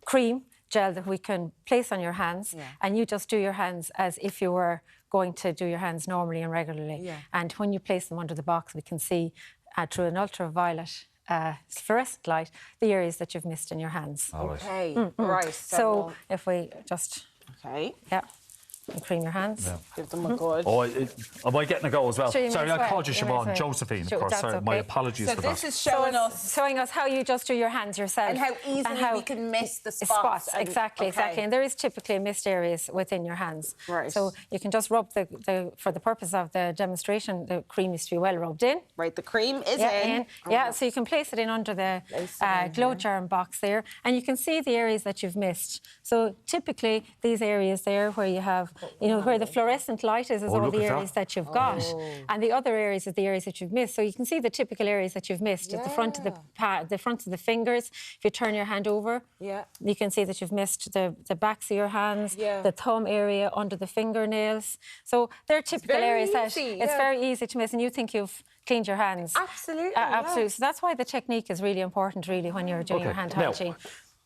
cream gel that we can place on your hands, and you just do your hands as if you were going to do your hands normally and regularly. And when you place them under the box, we can see through an ultraviolet fluorescent light the areas that you've missed in your hands. Okay, right. So if we just... Okay. Yeah. And cream your hands. Give them a good... Oh, am I getting a go as well? Sure, sorry, I called you Siobhan. Josephine, of course. Sorry, my apologies for that. So this is showing us how you just do your hands yourself. And how easily we can miss the spots. Exactly. And there is typically missed areas within your hands. Right. So you can just rub for the purpose of the demonstration, the cream needs to be well rubbed in. Right, the cream is in. Yeah, so you can place it in under the glow germ box there, and you can see the areas that you've missed. So typically these areas there where you have, where the fluorescent light is all the areas that you've got, and the other areas are the areas that you've missed. So you can see the typical areas that you've missed at the front of the front of the fingers. If you turn your hand over, you can see that you've missed the backs of your hands, the thumb area, under the fingernails. So they're typical areas that it's very easy to miss, and you think you've cleaned your hands. Absolutely. Absolutely. So that's why the technique is really important, really, when you're doing your hand hygiene.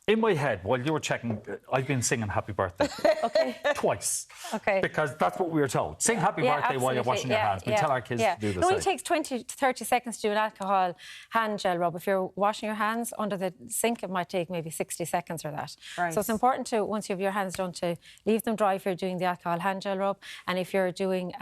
In my head, while you were checking, I've been singing Happy Birthday twice. Because that's what we were told. Sing Happy Birthday while you're washing your hands. We tell our kids to do the same. It only takes 20 to 30 seconds to do an alcohol hand gel rub. If you're washing your hands under the sink, it might take maybe 60 seconds or that. Right. So it's important to, once you have your hands done, to leave them dry if you're doing the alcohol hand gel rub. And if you're doing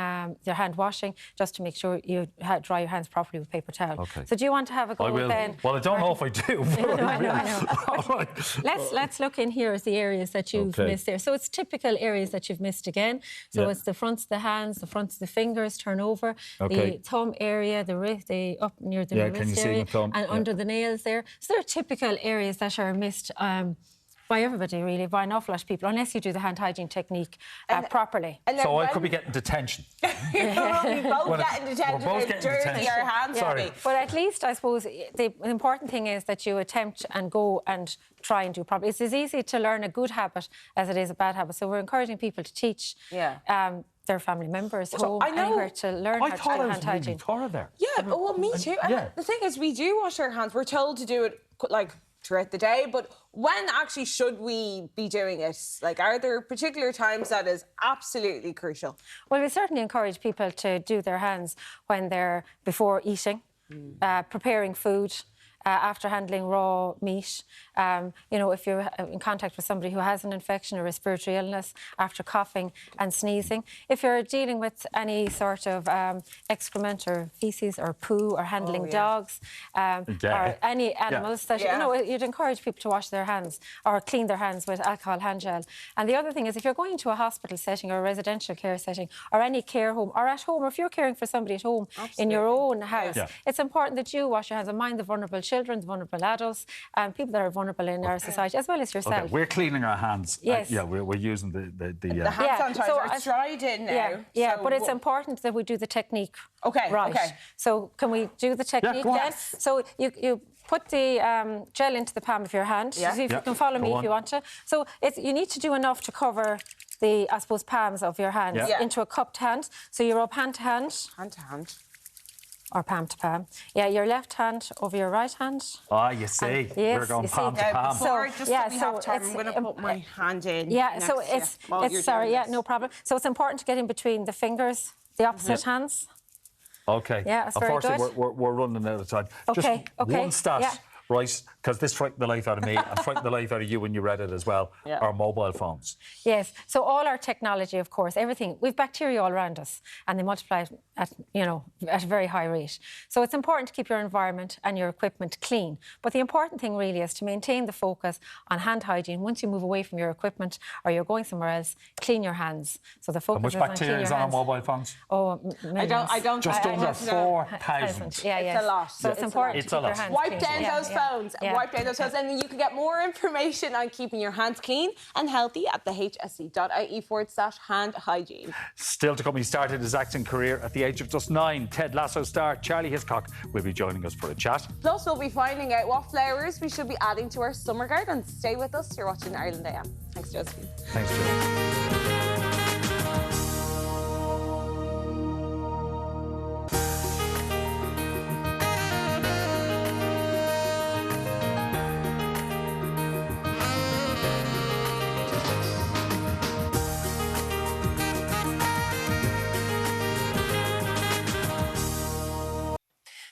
your hand washing, just to make sure you dry your hands properly with paper towel. So do you want to have a go then? Well, I don't know if I do. I know. Let's look in here at the areas that you've missed there. So it's typical areas that you've missed again. So it's the fronts of the hands, the fronts of the fingers, turn over, the thumb area, the wrist, up near the wrist area, and under the nails there. So they're typical areas that are missed by everybody, really, by an awful lot of people, unless you do the hand hygiene technique properly. So I could be getting detention. We both getting detention with dirty our hands. Sorry. But at least, I suppose, the important thing is that you attempt and go and try and do properly. It's as easy to learn a good habit as it is a bad habit. So we're encouraging people to teach their family members, home, anywhere, to learn how to do hand hygiene. I thought I was there. Yeah, well, me too. And the thing is, we do wash our hands. We're told to do it, throughout the day, but when actually should we be doing it? Are there particular times that is absolutely crucial? Well, we certainly encourage people to do their hands when they're before eating, preparing food, after handling raw meat. If you're in contact with somebody who has an infection or respiratory illness, after coughing and sneezing. If you're dealing with any sort of excrement or feces or poo, or handling dogs, or any animals that, you'd encourage people to wash their hands or clean their hands with alcohol hand gel. And the other thing is, if you're going to a hospital setting or a residential care setting or any care home or at home, or if you're caring for somebody at home in your own house, it's important that you wash your hands and mind the vulnerable children. children, the vulnerable adults, and people that are vulnerable in our society, as well as yourself. Okay, we're cleaning our hands. Yes. Yeah, we're using the hand sanitizer. It's dried in now. Yeah, but it's important that we do the technique right. Okay. So can we do the technique then? So you put the gel into the palm of your hand. See if you can follow me if you want to. So you need to do enough to cover the, I suppose, palms of your hands into a cupped hand. So you rub hand to hand. Hand to hand. Or palm to palm. Yeah, your left hand over your right hand. Ah, you see. Yes, we're going palm to palm. I'm going to put my hand in. Yeah, so it's sorry, no problem. So it's important to get in between the fingers, the opposite hands. Okay. Yeah, that's very good. Unfortunately, we're running out of time. Okay, Just one stat, right? Because this frightened the life out of me and frightened the life out of you when you read it as well. Our mobile phones. Yes. So all our technology, of course, everything. We've bacteria all around us, and they multiply at a very high rate. So it's important to keep your environment and your equipment clean. But the important thing really is to maintain the focus on hand hygiene. Once you move away from your equipment or you're going somewhere else, clean your hands. So the focus is on clean your hands. How much bacteria is on our mobile phones? Oh, millions. I don't. Just under 4,000. Yeah, it's a lot. So it's important to keep your hands Wipe clean. down those phones. Wipe down those phones, and you can get more information on keeping your hands clean and healthy at the hse.ie/hand hygiene. Still to come, he started his acting career at the age of just 9. Ted Lasso star Charlie Hiscock will be joining us for a chat. Plus, we'll be finding out what flowers we should be adding to our summer gardens. Stay with us. You're watching Ireland AM. Thanks, Josephine. Thanks, Josephine.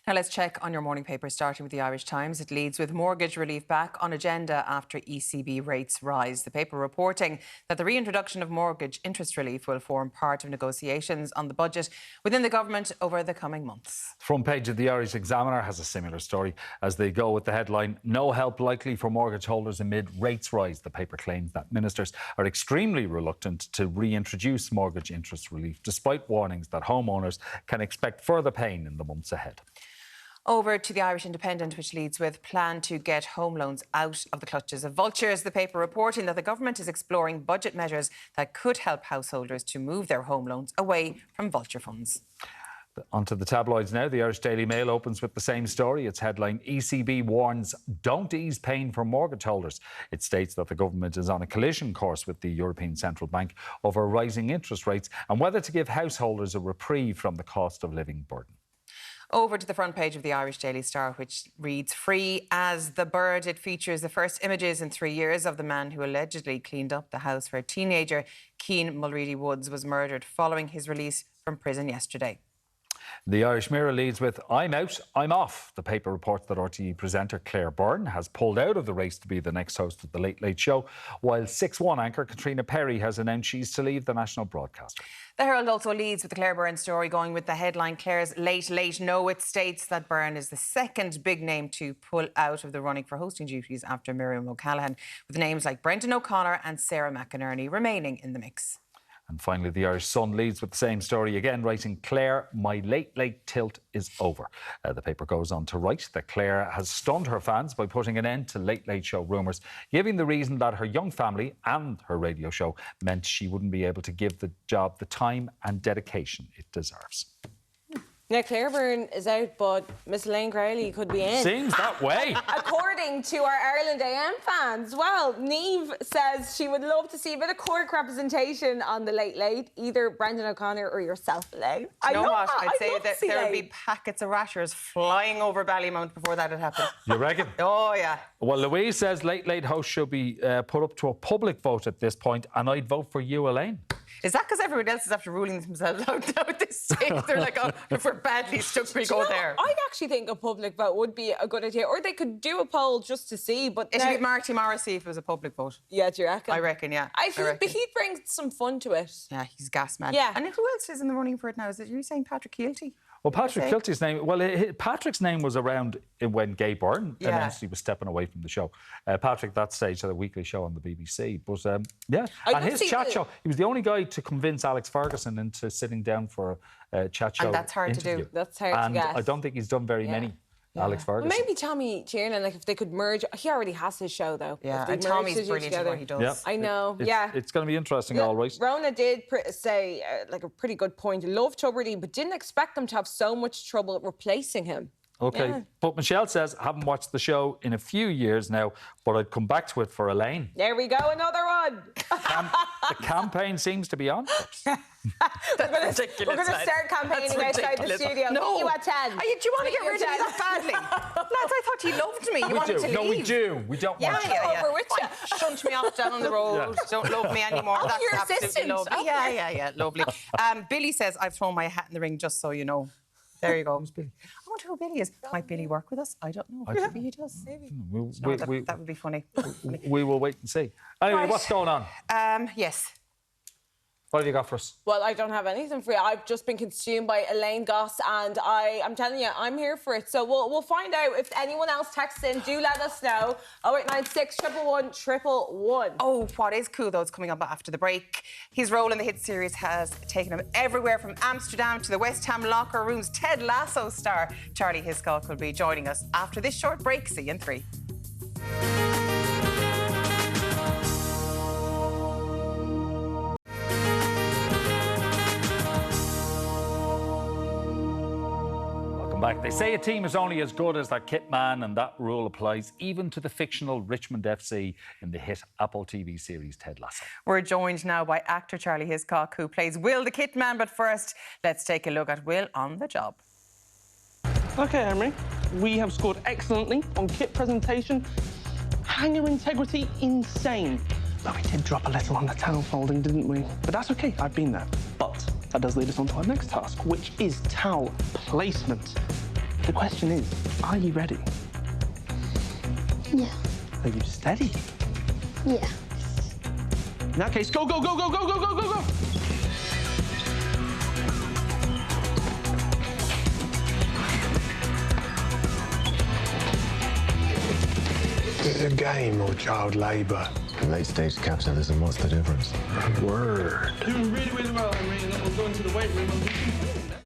Now let's check on your morning paper, starting with the Irish Times. It leads with mortgage relief back on agenda after ECB rates rise. The paper reporting that the reintroduction of mortgage interest relief will form part of negotiations on the budget within the government over the coming months. The front page of the Irish Examiner has a similar story as they go with the headline, "No help likely for mortgage holders amid rates rise." The paper claims that ministers are extremely reluctant to reintroduce mortgage interest relief, despite warnings that homeowners can expect further pain in the months ahead. Over to the Irish Independent, which leads with plan to get home loans out of the clutches of vultures. The paper reporting that the government is exploring budget measures that could help householders to move their home loans away from vulture funds. Onto the tabloids now. The Irish Daily Mail opens with the same story. Its headline, ECB warns don't ease pain for mortgage holders. It states that the government is on a collision course with the European Central Bank over rising interest rates and whether to give householders a reprieve from the cost of living burden. Over to the front page of the Irish Daily Star, which reads, "Free as the bird." It features the first images in 3 years of the man who allegedly cleaned up the house where teenager Cian Mulready Woods was murdered following his release from prison yesterday. The Irish Mirror leads with, "I'm out, I'm off." The paper reports that RTE presenter Claire Byrne has pulled out of the race to be the next host of The Late Late Show, while 6-1 anchor Katrina Perry has announced she's to leave the national broadcaster. The Herald also leads with the Claire Byrne story, going with the headline, "Claire's Late Late No." It states that Byrne is the second big name to pull out of the running for hosting duties after Miriam O'Callaghan, with names like Brendan O'Connor and Sarah McInerney remaining in the mix. And finally, the Irish Sun leads with the same story again, writing, "Claire, my late, late tilt is over." The paper goes on to write that Claire has stunned her fans by putting an end to Late Late Show rumours, giving the reason that her young family and her radio show meant she wouldn't be able to give the job the time and dedication it deserves. Now, Claire Byrne is out, but Miss Elaine Crowley could be in. Seems that way. According to our Ireland AM fans, well, Niamh says she would love to see a bit of Cork representation on The Late Late, either Brendan O'Connor or yourself, Elaine. You know what? I'd say that there would be packets of rashers flying over Ballymount before that had happened. You reckon? Oh, yeah. Well, Louise says Late Late host should be put up to a public vote at this point, and I'd vote for you, Elaine. Is that because everyone else is after ruling themselves out now at this stage? They're like, oh, if we're badly stuck, we go there. I actually think a public vote would be a good idea. Or they could do a poll just to see. But it should be Marty Morrissey if it was a public vote. Yeah, do you reckon? I reckon, yeah. But he'd bring some fun to it. Yeah, he's gas mad. Yeah. And who else is in the running for it now? Is it you saying Patrick Keelty? Well, Patrick Kilty's name... Well, Patrick's name was around when Gay Byrne announced he was stepping away from the show. Patrick, that stage, had a weekly show on the BBC. But, yeah. And his chat show... He was the only guy to convince Alex Ferguson into sitting down for a chat show And that's hard interview. to do. That's hard to get. And I don't think he's done very many Alex Ferguson. Well, maybe Tommy Tiernan, like if they could merge, he already has his show though. Yeah, and Tommy's brilliant at what he does. Yeah. I know, It's going to be interesting, all right. Rona did say like a pretty good point. Loved Tubridy, but didn't expect them to have so much trouble replacing him. OK, but Michelle says, I haven't watched the show in a few years now, but I'd come back to it for Elaine. There we go, another one. The campaign seems to be on. We're going to start campaigning outside the studio. No. You at 10. Do you want to get rid of me that badly? Lads, I thought you loved me. You wanted to leave. No, we do. We don't want you. Over with you. Shunt me off down the road. Don't love me anymore. Oh, That's your absolutely assistant. lovely. Okay. Yeah, lovely. Billy says, I've thrown my hat in the ring just so you know. There you go. Who's Billy? I wonder who Billy is. Might Billy work with us? I don't know. Maybe he does. Maybe. That would be funny. We will wait and see. Anyway, what's going on? Yes. What have you got for us? Well, I don't have anything for you. I've just been consumed by Elaine Goss, and I'm telling you, I'm here for it. So we'll find out if anyone else texts in. Do let us know. 0896 111 111. Oh, what is cool though, it's coming up after the break. His role in the hit series has taken him everywhere from Amsterdam to the West Ham locker rooms. Ted Lasso star Charlie Hiscock will be joining us after this short break. See you in 3. Back. They say a team is only as good as their kit man, and that rule applies even to the fictional Richmond FC in the hit Apple TV series Ted Lasso. We're joined now by actor Charlie Hiscock, who plays Will the Kit Man. But first, let's take a look at Will on the job. OK, Emery, we have scored excellently on kit presentation. Hanger integrity, insane. But we did drop a little on the towel folding, didn't we? But that's OK, I've been there. But that does lead us on to our next task, which is towel placement. The question is, are you ready? Yeah. Are you steady? Yeah. In that case, go, go, go, go, go, go, go, go, go! Is it a game or child labour? Late-stage capitalism, what's the difference? Word. Doing really, really well, Henry, and then we'll go into the weight room and do some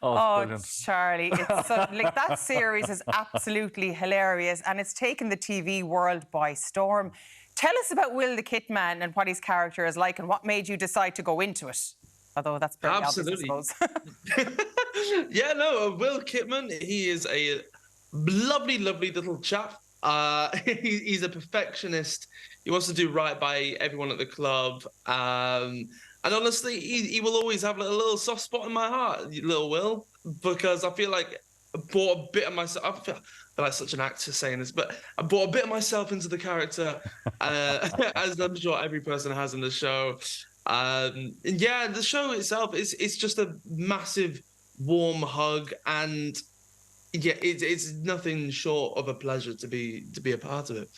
Oh, Charlie, it's so, like, that series is absolutely hilarious, and it's taken the TV world by storm. Tell us about Will the Kit Man and what his character is like, and what made you decide to go into it. Although that's pretty Absolutely. obvious, I suppose. Yeah, no, Will Kitman, he is a lovely, lovely little chap. He's a perfectionist. He wants to do right by everyone at the club. And honestly, he will always have a little soft spot in my heart, little Will, because I feel like I brought a bit of myself. I feel like such an actor saying this, but I brought a bit of myself into the character, as I'm sure every person has in the show. And yeah, the show itself it's just a massive, warm hug, and yeah, it's nothing short of a pleasure to be a part of it.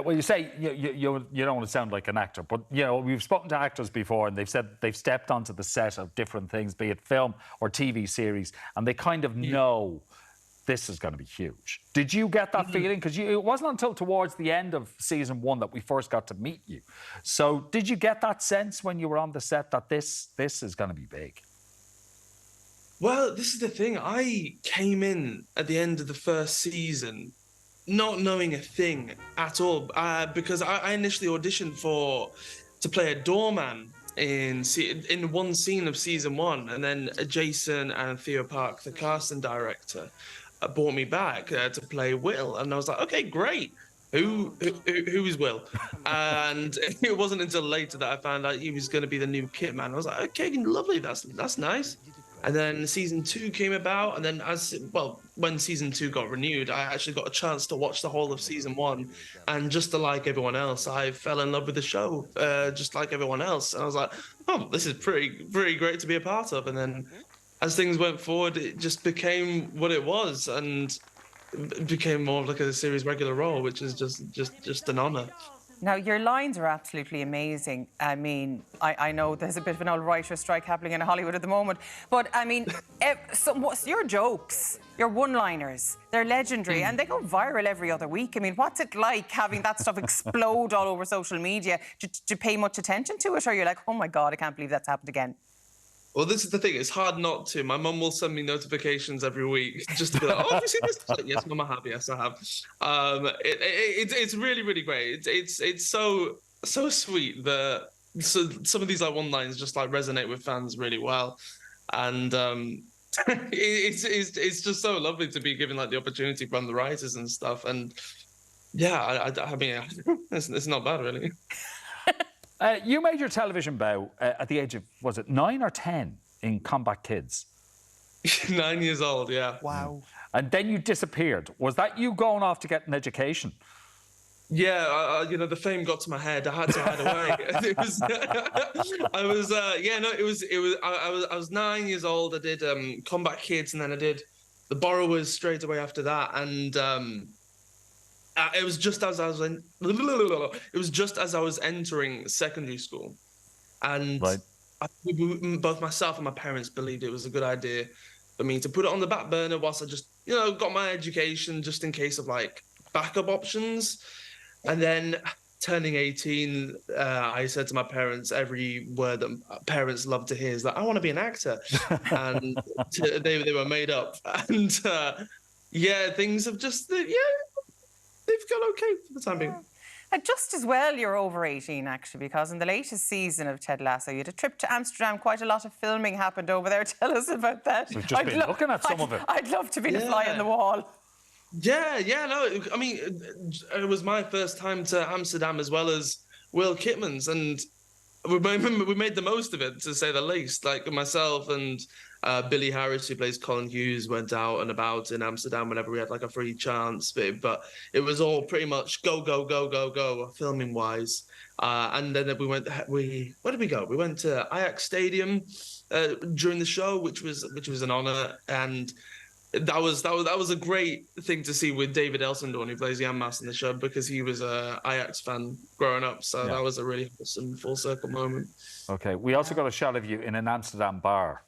Well, you say you don't want to sound like an actor, but you know we've spoken to actors before, and they've said they've stepped onto the set of different things, be it film or TV series, and they kind of know this is going to be huge. Did you get that feeling? Because it wasn't until towards the end of season 1 that we first got to meet you. So did you get that sense when you were on the set that this is going to be big? Well, this is the thing. I came in at the end of the first season not knowing a thing at all, because I initially auditioned to play a doorman in one scene of season 1, and then Jason and Theo Park, the casting director, brought me back to play Will, and I was like, okay, great. Who is Will? And it wasn't until later that I found out he was going to be the new Kit Man. I was like, okay, lovely, that's nice. And then season 2 came about, and then when season 2 got renewed, I actually got a chance to watch the whole of season 1, and just like everyone else, I fell in love with the show, just like everyone else. And I was like, oh, this is pretty great to be a part of. And then as things went forward, it just became what it was, and it became more of like a series regular role, which is just an honour. Now, your lines are absolutely amazing. I mean, I know there's a bit of an old writer's strike happening in Hollywood at the moment, but I mean, your jokes, your one-liners, they're legendary, and they go viral every other week. I mean, what's it like having that stuff explode all over social media? Do you pay much attention to it, or you're like, oh my God, I can't believe that's happened again? Well, this is the thing. It's hard not to. My mum will send me notifications every week just to be like, "Oh, have you seen this?" Like, yes, Mum, I have. Yes, I have. It's really, really great. It's so sweet that some of these like one-liners just like resonate with fans really well, and it's just so lovely to be given like the opportunity from the writers and stuff. And yeah, I mean, it's not bad really. You made your television bow at the age of, was it 9 or 10 in Combat Kids? 9 years old, yeah. Wow. And then you disappeared. Was that you going off to get an education? Yeah, you know, the fame got to my head. I had to hide away. It was, I was 9 years old. I did Combat Kids, and then I did The Borrowers straight away after that. And it was just as I was entering secondary school, and right. Both myself and my parents believed it was a good idea for me to put it on the back burner whilst I just, you know, got my education just in case of like backup options. And then turning 18, I said to my parents every word that parents love to hear is that I want to be an actor, and they were made up. And yeah, things have just they've gone okay for the time being. Just as well you're over 18, actually, because in the latest season of Ted Lasso, you had a trip to Amsterdam. Quite a lot of filming happened over there. Tell us about that. We've just been looking at some of it. I'd love to be the fly on the wall. Yeah, no, I mean, it was my first time to Amsterdam as well as Will Kidman's, and we made the most of it, to say the least. Like myself and Billy Harris, who plays Colin Hughes, went out and about in Amsterdam whenever we had like a free chance. But it was all pretty much go, filming wise. And then where did we go? We went to Ajax Stadium during the show, which was an honor. And that was a great thing to see with David Elsendorn, who plays Jan Maas in the show, because he was a Ajax fan growing up. So that was a really awesome full circle moment. Okay, we also got a shot of you in an Amsterdam bar.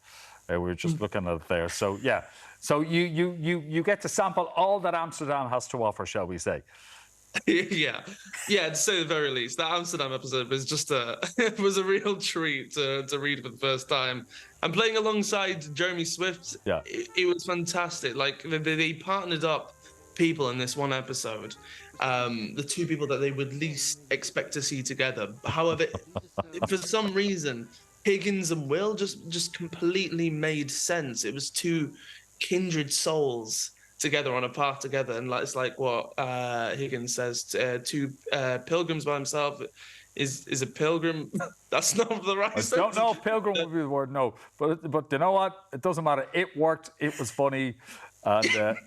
We were just looking at it there. So yeah, so you get to sample all that Amsterdam has to offer, shall we say? Yeah, to say the very least. That Amsterdam episode was just it was a real treat to read for the first time. And playing alongside Jeremy Swift, it was fantastic. Like they partnered up people in this one episode, the two people that they would least expect to see together. However, for some reason, Higgins and Will just completely made sense. It was two kindred souls together on a path together, and it's like what Higgins says: two pilgrims by himself is a pilgrim. That's not the right. I don't know if pilgrim would be the word, no. But you know what? It doesn't matter. It worked. It was funny, and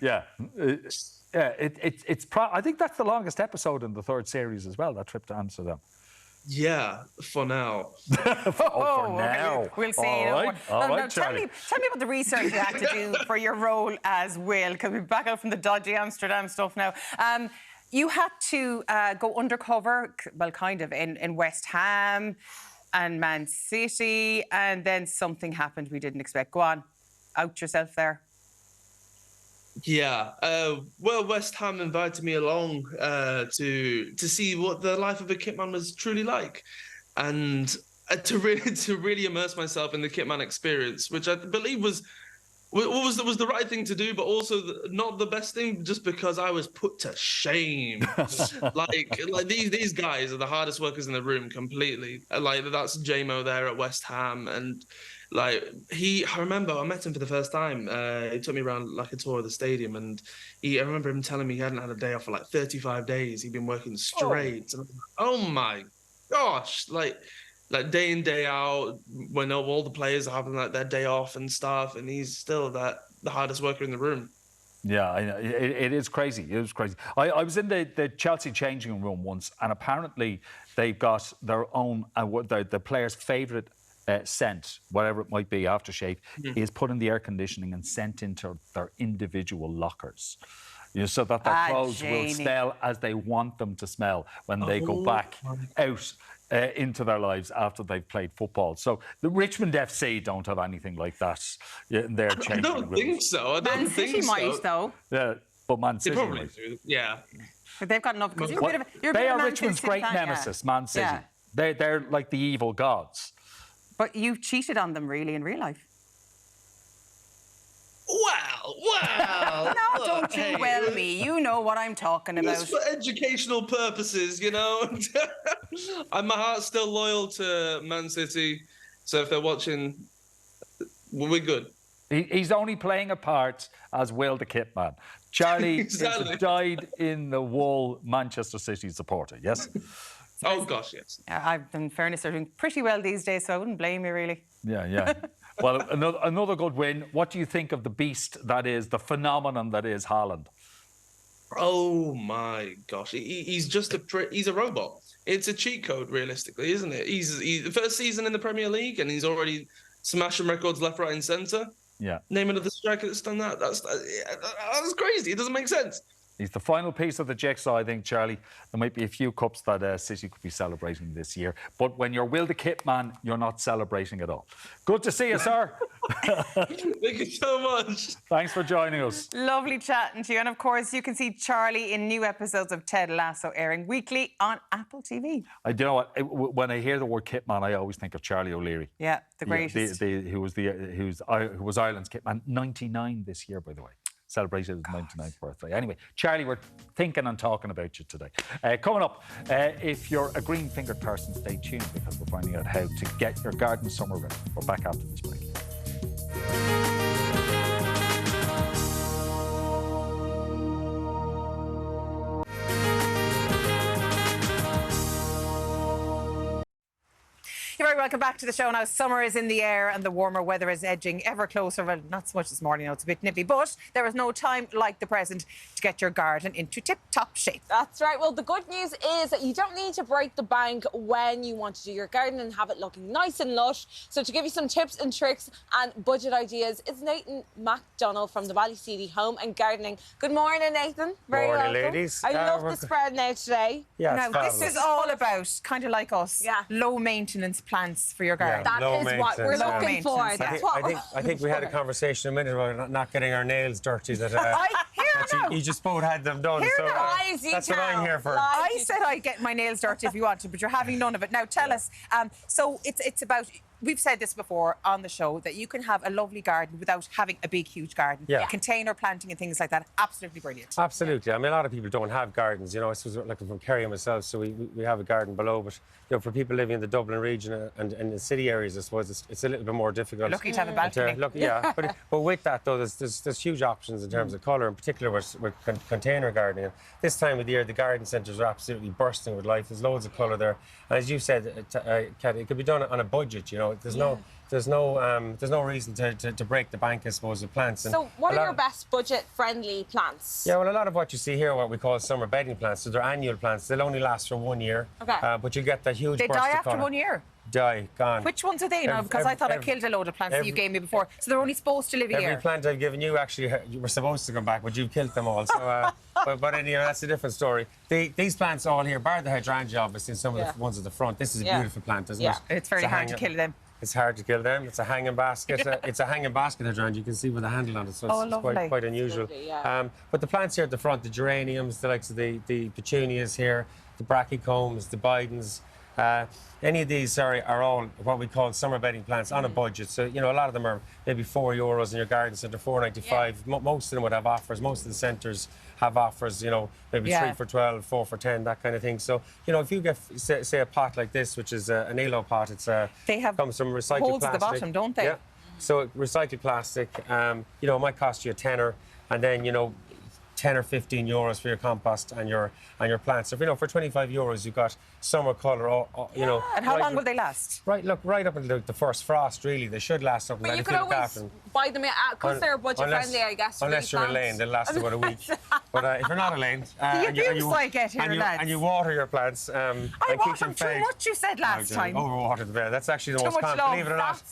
it's. I think that's the longest episode in the third series as well. That trip to Amsterdam. Yeah, for now. For now. We'll see. All right, tell me about the research you had to do for your role as Will, because we're back out from the dodgy Amsterdam stuff now. You had to go undercover, well, kind of, in West Ham and Man City, and then something happened we didn't expect. Go on, out yourself there. Yeah, well, West Ham invited me along to see what the life of a kitman was truly like, and to really immerse myself in the kitman experience, which I believe was the right thing to do, but also not the best thing, just because I was put to shame. like these guys are the hardest workers in the room, completely. Like that's JMO there at West Ham, and I remember I met him for the first time. He took me around like a tour of the stadium, and I remember him telling me he hadn't had a day off for like 35 days. He'd been working straight. And oh my gosh, like day in, day out, when all the players are having like their day off and stuff, and he's still the hardest worker in the room. Yeah, I know. It is crazy. It was crazy. I was in the Chelsea changing room once, and apparently they've got their own, the players' favourite scent, whatever it might be, aftershave, is put in the air conditioning and sent into their individual lockers. So that their clothes will smell as they want them to smell when they go back out into their lives after they've played football. So the Richmond FC don't have anything like that in their changing rooms. I don't think so. I don't think City so. might, though. Yeah, but Man City They probably might. do. Yeah. But they've got enough. They are Richmond's great nemesis, Man City. Yeah. They're like the evil gods. But you've cheated on them, really, in real life. Well. No, don't you well me. You know what I'm talking about. It's for educational purposes, you know. And my heart's still loyal to Man City. So if they're watching, we're good. He's only playing a part as Will the Kit Man. Charlie Exactly. is a dyed-in-the-wool Manchester City supporter, yes? Oh, gosh, yes. In fairness, they're doing pretty well these days, so I wouldn't blame you, really. Yeah. Well, another good win. What do you think of the beast that is, the phenomenon that is Haaland? Oh, my gosh. He's just he's a robot. It's a cheat code, realistically, isn't it? He's the first season in the Premier League, and he's already smashing records left, right, and centre. Yeah. Name another striker that's done that. That's crazy. It doesn't make sense. He's the final piece of the jigsaw, I think, Charlie. There might be a few cups that City could be celebrating this year. But when you're Will the Kit Man, you're not celebrating at all. Good to see you, sir. Thank you so much. Thanks for joining us. Lovely chatting to you. And, of course, you can see Charlie in new episodes of Ted Lasso airing weekly on Apple TV. You know what? When I hear the word Kit Man, I always think of Charlie O'Leary. Yeah, the greatest. Who was Ireland's Kit Man. 99 this year, by the way. Celebrated his 99th birthday. Anyway, Charlie, we're thinking and talking about you today. Coming up, if you're a green-fingered person, stay tuned because we're finding out how to get your garden summer ready. We're back after this break. You're very welcome back to the show now. Summer is in the air and the warmer weather is edging ever closer. Well, not so much this morning, it's a bit nippy, but there is no time like the present to get your garden into tip-top shape. That's right. Well, the good news is that you don't need to break the bank when you want to do your garden and have it looking nice and lush. So to give you some tips and tricks and budget ideas, it's Nathan MacDonald from the Ballyseedy Home and Gardening. Good morning, Nathan. Very morning, welcome. ladies. I love the spread now today. Yeah, now, this is all about, kind of like us, low maintenance plants for your garden. That is what we're looking for. I think we had a conversation a minute about not getting our nails dirty. That you just both had them done. So that's what I'm here for. I said I'd get my nails dirty if you wanted, but you're having none of it. Now tell us. So it's about. We've said this before on the show that you can have a lovely garden without having a big, huge garden. Yeah. Container planting and things like that. Absolutely brilliant. Absolutely. I mean, a lot of people don't have gardens. You know, I suppose like from Kerry and myself, so we have a garden below. But you know, for people living in the Dublin region and in the city areas, I suppose it's a little bit more difficult. You're lucky to have a balcony. But with that though, there's huge options in terms of colour, in particular with container gardening. This time of the year, the garden centres are absolutely bursting with life. There's loads of colour there, and as you said, Kat, it could be done on a budget. You know. There's no reason to break the bank, I suppose, with plants. So what are your best budget-friendly plants? Yeah, well, a lot of what you see here are what we call summer bedding plants. So they're annual plants. They'll only last for 1 year. Okay. But you get that huge They burst die of after colour. 1 year? Die, gone. Which ones are they now? Because I thought I killed a load of plants that you gave me before. So they're only supposed to live a year. Every plant I've given you, actually, you were supposed to come back, but you've killed them all. So, but anyway, that's a different story. These plants all here, bar the hydrangea, obviously, and some of the ones at the front. This is a beautiful plant, isn't it? It's very hard to kill them. It's hard to kill them. It's a hanging basket. It's a hanging basket hydrangea. You can see with a handle on it, so it's quite unusual. Lovely, but the plants here at the front, the geraniums, the likes of the petunias here, the brachycombs, the Bidens, any of these are all what we call summer bedding plants on a budget. So, you know, a lot of them are maybe €4 in your garden centre, $4.95. Most of them would have offers. Most of the centres have offers, you know, maybe 3 for 12, 4 for 10, that kind of thing. So, you know, if you get, say a pot like this, which is an ELO pot, they have comes from recycled holes plastic. at the bottom, don't they? Yeah. So recycled plastic, you know, it might cost you a tenner, and then, you know, 10 or 15 euros for your compost and your plants. So, you know, for 25 euros, you've got summer colour, you know. And how long will they last? Right up until the first frost, really. They should last up until But you could always buy them because they're budget-friendly, I guess. Unless you're Elaine, they'll last about a week. But if you're not Elaine... the abuse I get here, lads. And you water your plants and keep them too much, you said last time. Overwater the bed. That's actually the most common. Believe it or not.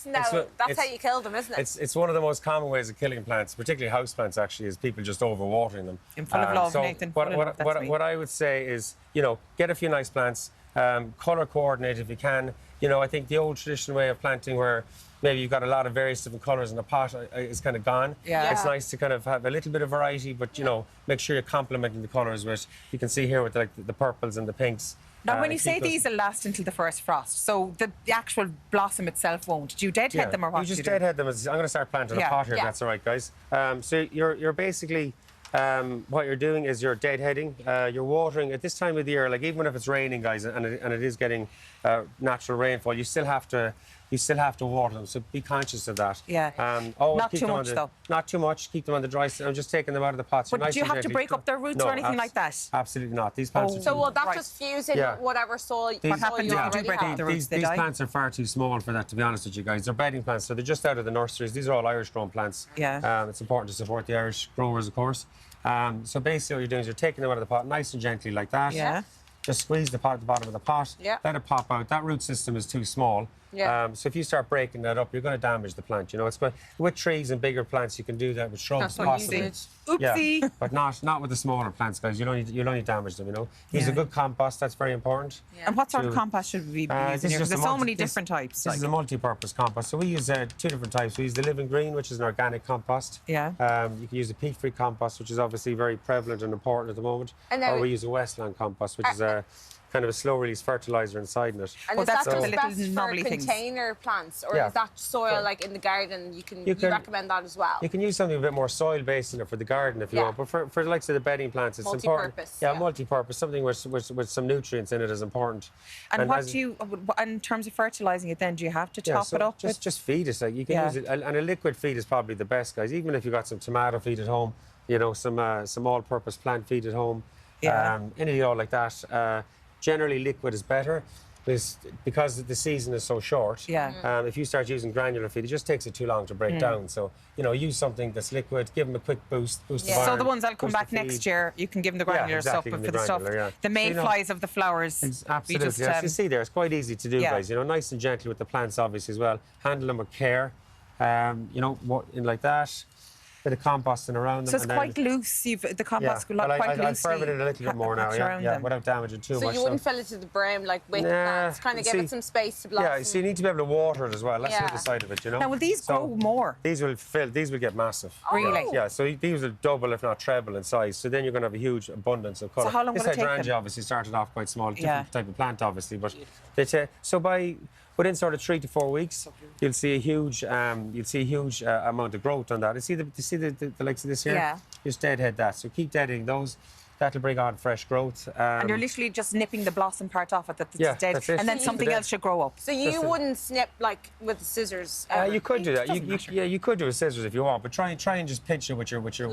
That's how you kill them, isn't it? It's one of the most common ways of killing plants, particularly house plants, actually, is people just overwatering them. Full of love, Nathan. What I would say is, you know, get a few nice plants, colour coordinate if you can. You know, I think the old traditional way of planting where maybe you've got a lot of various different colours in a pot is kind of gone. Yeah. It's nice to kind of have a little bit of variety, but, you know, make sure you're complementing the colours with, you can see here with like the purples and the pinks. Now, when you say these will last until the first frost, so the actual blossom itself won't. Do you deadhead them or what? You just deadhead them. I'm going to start planting a pot here, if that's all right, guys. So you're basically, what you're doing is you're deadheading. You're watering at this time of the year, like even if it's raining, guys, and it is getting natural rainfall, you still have to water them. So be conscious of that. Yeah. Always Not too much, though. Not too much. Keep them on the dry side. I'm just taking them out of the pots. But do you have to break up their roots or anything like that? Absolutely not. These plants are So will that just fuse in whatever soil you already have? These plants are far too small for that, to be honest with you guys. They're bedding plants, so they're just out of the nurseries. These are all Irish-grown plants. Yeah. It's important to support the Irish growers, of course. So basically what you're doing is you're taking them out of the pot nice and gently like that. Yeah. Just squeeze the pot at the bottom of the pot. Yeah. Let it pop out. That root system is too small. Yeah. So if you start breaking that up, you're going to damage the plant. You know, it's with trees and bigger plants, you can do that with shrubs. That's what you did. Oopsie. Yeah, but not with the smaller plants, guys. You'll only damage them. You know, use a good compost. That's very important. And what sort of compost should we be using here? Because there's so many different types. This is a multi-purpose compost. So we use 2 different types. We use the Living Green, which is an organic compost. Yeah. You can use the peat-free compost, which is obviously very prevalent and important at the moment. Or we use a Westland compost, which is a kind of a slow-release fertilizer inside in it. And is that just best for container plants, or is that soil like in the garden? You recommend that as well? You can use something a bit more soil-based in it for the garden if you want, but for the likes of the bedding plants, it's important. Multi-purpose. Something with some nutrients in it is important. And what do you, in terms of fertilising it, then do you have to top it up? Just feed it. Like you can use it, and a liquid feed is probably the best, guys. Even if you got some tomato feed at home, you know, some all-purpose plant feed at home, anything all like that. Generally, liquid is better because the season is so short. Yeah. If you start using granular feed, it just takes it too long to break down. So, you know, use something that's liquid, give them a quick boost the barn, So the ones that'll come back next year, you can give them the granular stuff, but for the stuff, the mayflies of the flowers. Absolutely. As you see there, it's quite easy to do, guys. You know, nice and gently with the plants, obviously, as well. Handle them with care. You know, like that. Bit of composting around them. So it's quite loose. The compost quite loose. I'll ferment it a little bit more now, without damaging too much. So you wouldn't fill it to the brim like with plants, kind of give it some space to blossom. Yeah, so you need to be able to water it as well. That's the other side of it, you know. Now, will these grow more? These will get massive. Really? Yeah, so these will double, if not treble in size. So then you're going to have a huge abundance of colour. So how long will it take them? This hydrangea obviously started off quite small, different type of plant, obviously, but within sort of 3 to 4 weeks, you'll see a huge amount of growth on that. You see the likes of this here? Yeah. Just deadhead that. So keep deadheading those. That'll bring on fresh growth. And you're literally just nipping the blossom part off it that's dead, that's it. and then something else should grow up. So you wouldn't snip like with the scissors? You could do that. You could do with scissors if you want, but try and just pinch it with your nail, with your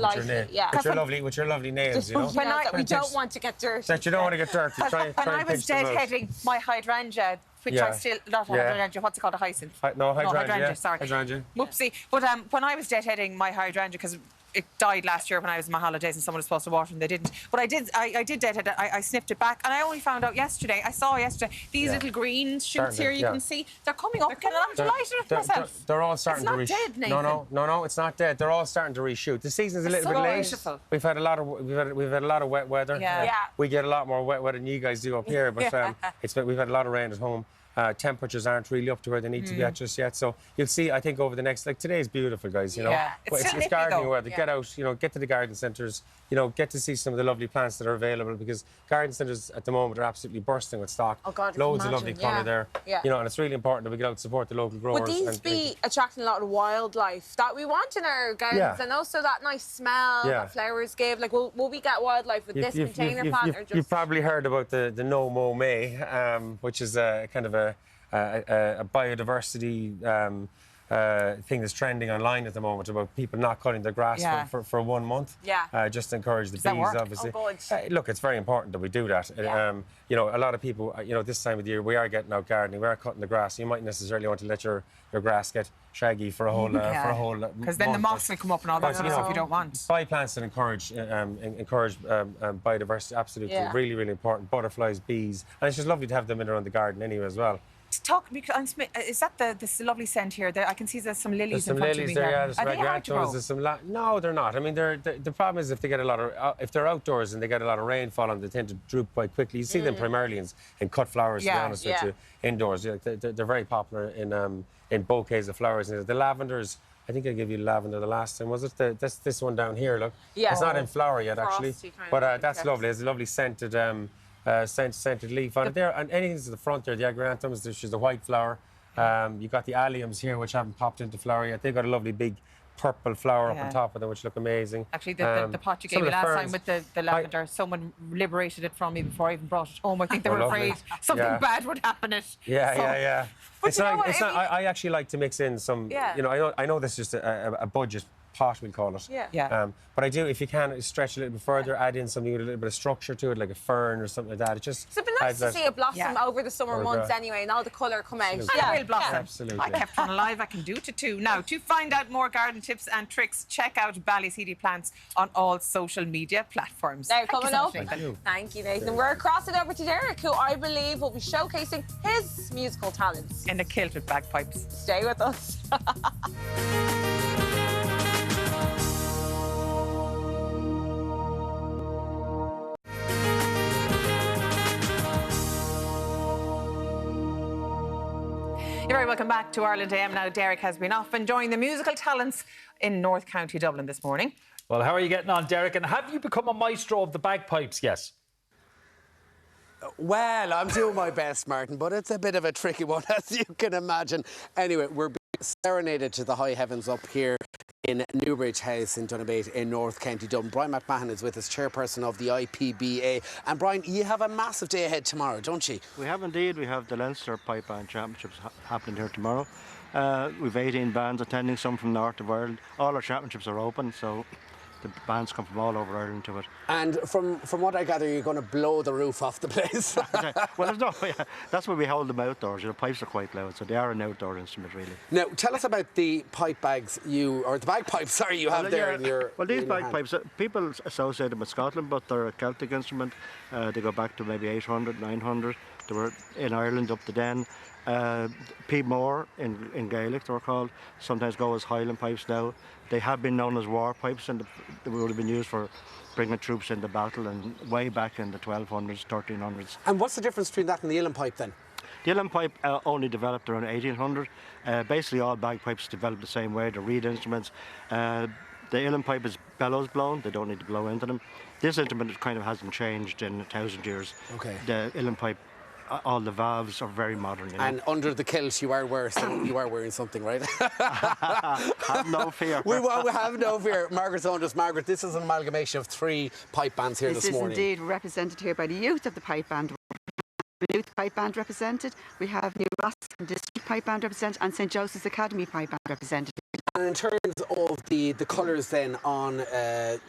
lovely nails. You know, we don't want to get dirty. That you don't want to get dirty. When I was deadheading my hydrangea, which I still not hydrangea. What's it called? A hyacinth? Hydrangea. Sorry. Hydrangea. Whoopsie. But when I was deadheading my hydrangea, because it died last year when I was on my holidays and someone was supposed to water and they didn't. But I did deadhead it. I snipped it back, and I only found out yesterday. I saw yesterday these little green shoots here. You can see they're coming up, and I'm delighted with myself. They're all starting to reshoot. It's not dead, Nathan. No, it's not dead. They're all starting to reshoot. The season's a little bit late. Beautiful. We've had a lot of wet weather. Yeah. We get a lot more wet weather than you guys do up here, but we've had a lot of rain at home. Temperatures aren't really up to where they need to be at just yet. So you'll see, I think, over the next, like today's beautiful, guys, you know. Yeah. It's gardening weather. Get out, you know, get to the garden centres, you know, get to see some of the lovely plants that are available, because garden centres at the moment are absolutely bursting with stock. Oh God, loads of lovely colour there. Yeah. You know, and it's really important that we get out and support the local growers. Would these be attracting a lot of wildlife that we want in our gardens, and also that nice smell that flowers give? Like, will we get wildlife with this container plant? Or just... You've probably heard about the No Mow May, which is a kind of a biodiversity thing that's trending online at the moment, about people not cutting their grass for 1 month. Just to encourage the bees, obviously. Look, it's very important that we do that. You know, a lot of people, you know, this time of the year, we are getting out gardening, we are cutting the grass. You might necessarily want to let your grass get shaggy for a whole because then the moss will come up and all that sort of stuff you don't want. Buy plants that encourage biodiversity, absolutely. Really, really important. Butterflies, bees, and it's just lovely to have them in around the garden anyway as well. Talk, is that this lovely scent here? I can see there's some lilies There's some in front lilies of me there, here. yeah. There's Are they hard to grow? ragrantos, there's some... No, they're not. I mean, the problem is if they get a lot of... if they're outdoors and they get a lot of rainfall on, they tend to droop quite quickly. You see them primarily in cut flowers, to be honest with you, indoors. Yeah, they're very popular in bouquets of flowers. The lavenders... I think I gave you lavender the last time, was it? This one down here, look. Yeah. It's not in flower yet, actually. But that's yes. lovely. It's a lovely scented scented leaf on it there. And anything to the front there, the agrantums, there's just a white flower. You've got the alliums here, which haven't popped into flower yet. They've got a lovely big purple flower up on top of them, which look amazing. Actually, the pot you gave me last time with the lavender, someone liberated it from me before I even brought it home. I think they were afraid something bad would happen. Yeah. But it's not. I actually like to mix in some. You know, I know this is just a budget pot, we'll call it. But I do, if you can, stretch a little bit further, add in something with a little bit of structure to it, like a fern or something like that. It just. It's been nice to see it blossom over the summer months anyway, and all the colour come out. And it will blossom. Absolutely. I kept one alive. I can do it too. Now, to find out more garden tips and tricks, check out Ballyseedy Plants on all social media platforms. They're coming up. Thank you, Nathan. We're crossing over to Derek, who I believe will be showcasing his musical talents. In a kilt with bagpipes. Stay with us. You're very welcome back to Ireland AM. Now, Derek has been off enjoying the musical talents in North County Dublin this morning. Well, how are you getting on, Derek? And have you become a maestro of the bagpipes? Yes. Well, I'm doing my best, Martin, but it's a bit of a tricky one, as you can imagine. Anyway, we're being serenaded to the high heavens up here in Newbridge House in Donabate in North County Dublin. Brian McMahon is with us, chairperson of the IPBA. And Brian, you have a massive day ahead tomorrow, don't you? We have indeed. We have the Leinster Pipe Band Championships happening here tomorrow. We've 18 bands attending, some from north of Ireland. All our championships are open, so the bands come from all over Ireland to it. And from what I gather, you're going to blow the roof off the place. Well, that's why we hold them outdoors. You know, pipes are quite loud, so they are an outdoor instrument, really. Now, tell us about the pipe bags you have there in your. Well, these bagpipes, people associate them with Scotland, but they're a Celtic instrument. They go back to maybe 800, 900. They were in Ireland up to then. P. Moore in Gaelic, they were called. Sometimes go as Highland pipes now. They have been known as war pipes, and they would have been used for bringing troops into battle, and way back in the 1200s, 1300s. And what's the difference between that and the uilleann pipe then? The uilleann pipe only developed around 1800. Basically, all bagpipes developed the same way. They're reed instruments. The uilleann pipe is bellows blown. They don't need to blow into them. This instrument kind of hasn't changed in 1,000 years. Okay. The uilleann pipe, all the valves are very modern. You know? And under the kilt, you are wearing something, right? Have no fear. We have no fear. Margaret Saunders. Margaret, this is an amalgamation of 3 pipe bands here this morning. This is indeed represented here by the youth of the pipe band. The Youth Pipe Band represented. We have New Roscommon District Pipe Band represented and St Joseph's Academy Pipe Band represented. And in terms of the colours then on the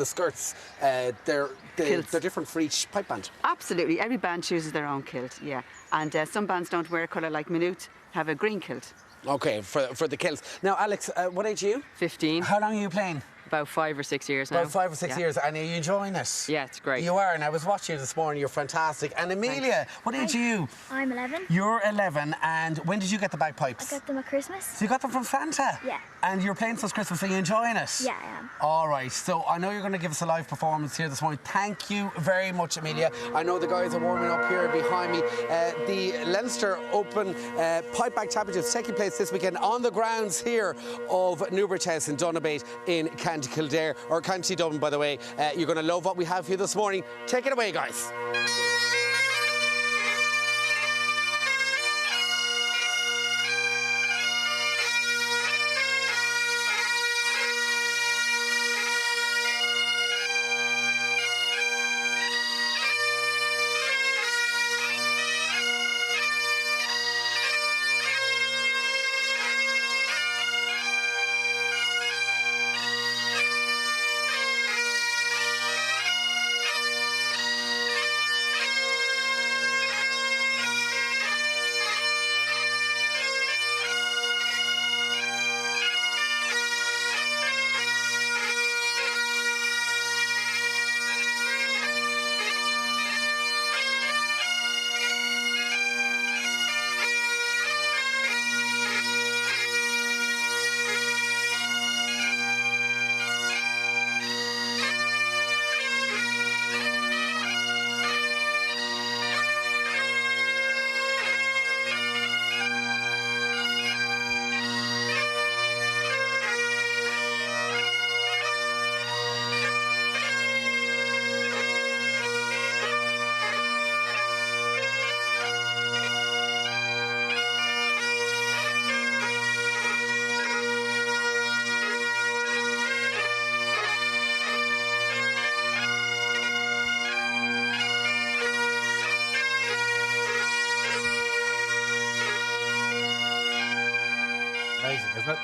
skirts, they're different for each pipe band? Absolutely. Every band chooses their own kilt, yeah. And some bands don't wear a colour like Minute, have a green kilt. OK, for the kilts. Now, Alex, what age are you? 15. How long are you playing? About 5 or 6 years now. About 5 or 6 years, and are you enjoying it? Yeah, it's great. You are, and I was watching you this morning. You're fantastic. And Amelia, what age are you? I'm 11. You're 11, and when did you get the bagpipes? I got them at Christmas. So you got them from Santa? Yeah. And you're playing since Christmas, are you enjoying it? Yeah, I am. All right, so I know you're going to give us a live performance here this morning. Thank you very much, Amelia. I know the guys are warming up here behind me. The Leinster Open Pipe Bag Championships taking place this weekend on the grounds here of Newbridge House in Donabate in County Kildare, or County Dublin, by the way. You're going to love what we have here this morning. Take it away, guys.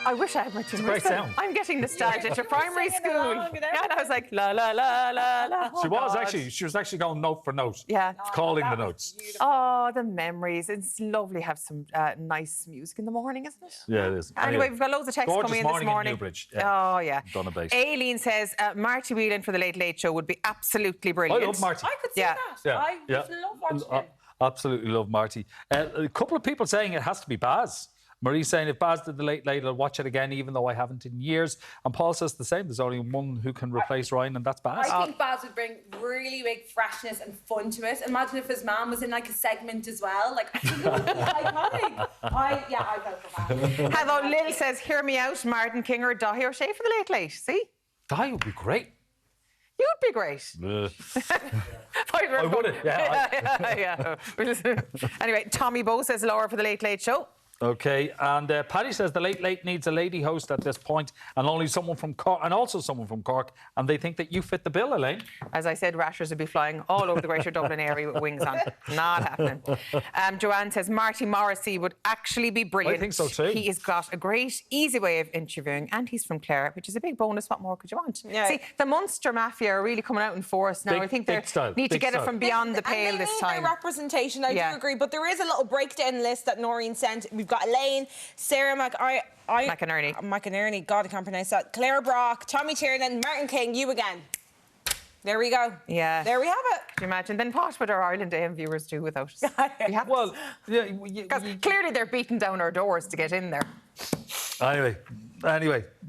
I wish I had my It's a great sound. I'm getting nostalgia to primary school. And I was like, la, la, la, la, la. She was actually going note for note. Yeah. Calling the notes. Oh, the memories. It's lovely to have some nice music in the morning, isn't it? Yeah, it is. Anyway, we've got loads of texts coming in this morning. In Newbridge. Yeah. Oh, yeah. Done a base. Aileen says Marty Whelan for the Late Late Show would be absolutely brilliant. I love Marty. I could see that. I just love watching it. Absolutely love Marty. A couple of people saying it has to be Baz. Marie saying if Baz did the Late Late, I'll watch it again, even though I haven't in years. And Paul says the same. There's only one who can replace Ryan, and that's Baz. I think Baz would bring really big freshness and fun to it. Imagine if his mum was in like a segment as well. Like, I think it would be iconic. I vote for Baz. Although Lil says, hear me out, Martin King or Dahi O'Shea for the Late Late. See? Dahi would be great. You'd be great. I would. Yeah. Anyway, Tommy Bowe says Laura for the Late Late Show. Okay, and Paddy says the Late Late needs a lady host at this point, and only someone from Cork, and also someone from Cork, and they think that you fit the bill, Elaine. As I said, rashers would be flying all over the Greater Dublin area with wings on. Not happening. Joanne says Marty Morrissey would actually be brilliant. I think so too. He has got a great, easy way of interviewing, and he's from Clare, which is a big bonus. What more could you want? Yeah. See, the Munster Mafia are really coming out in force now. I think they need to get it from beyond the pale this time. Their representation, I do agree, but there is a little breakdown list that Noreen sent. We've got Elaine, Sarah McInerney, God, I can't pronounce that. Claire Brock, Tommy Tiernan, Martin King, you again. There we go. Yeah. There we have it. Can you imagine? Then what would our Ireland AM viewers do without us? Well, yeah, clearly they're beating down our doors to get in there. Anyway,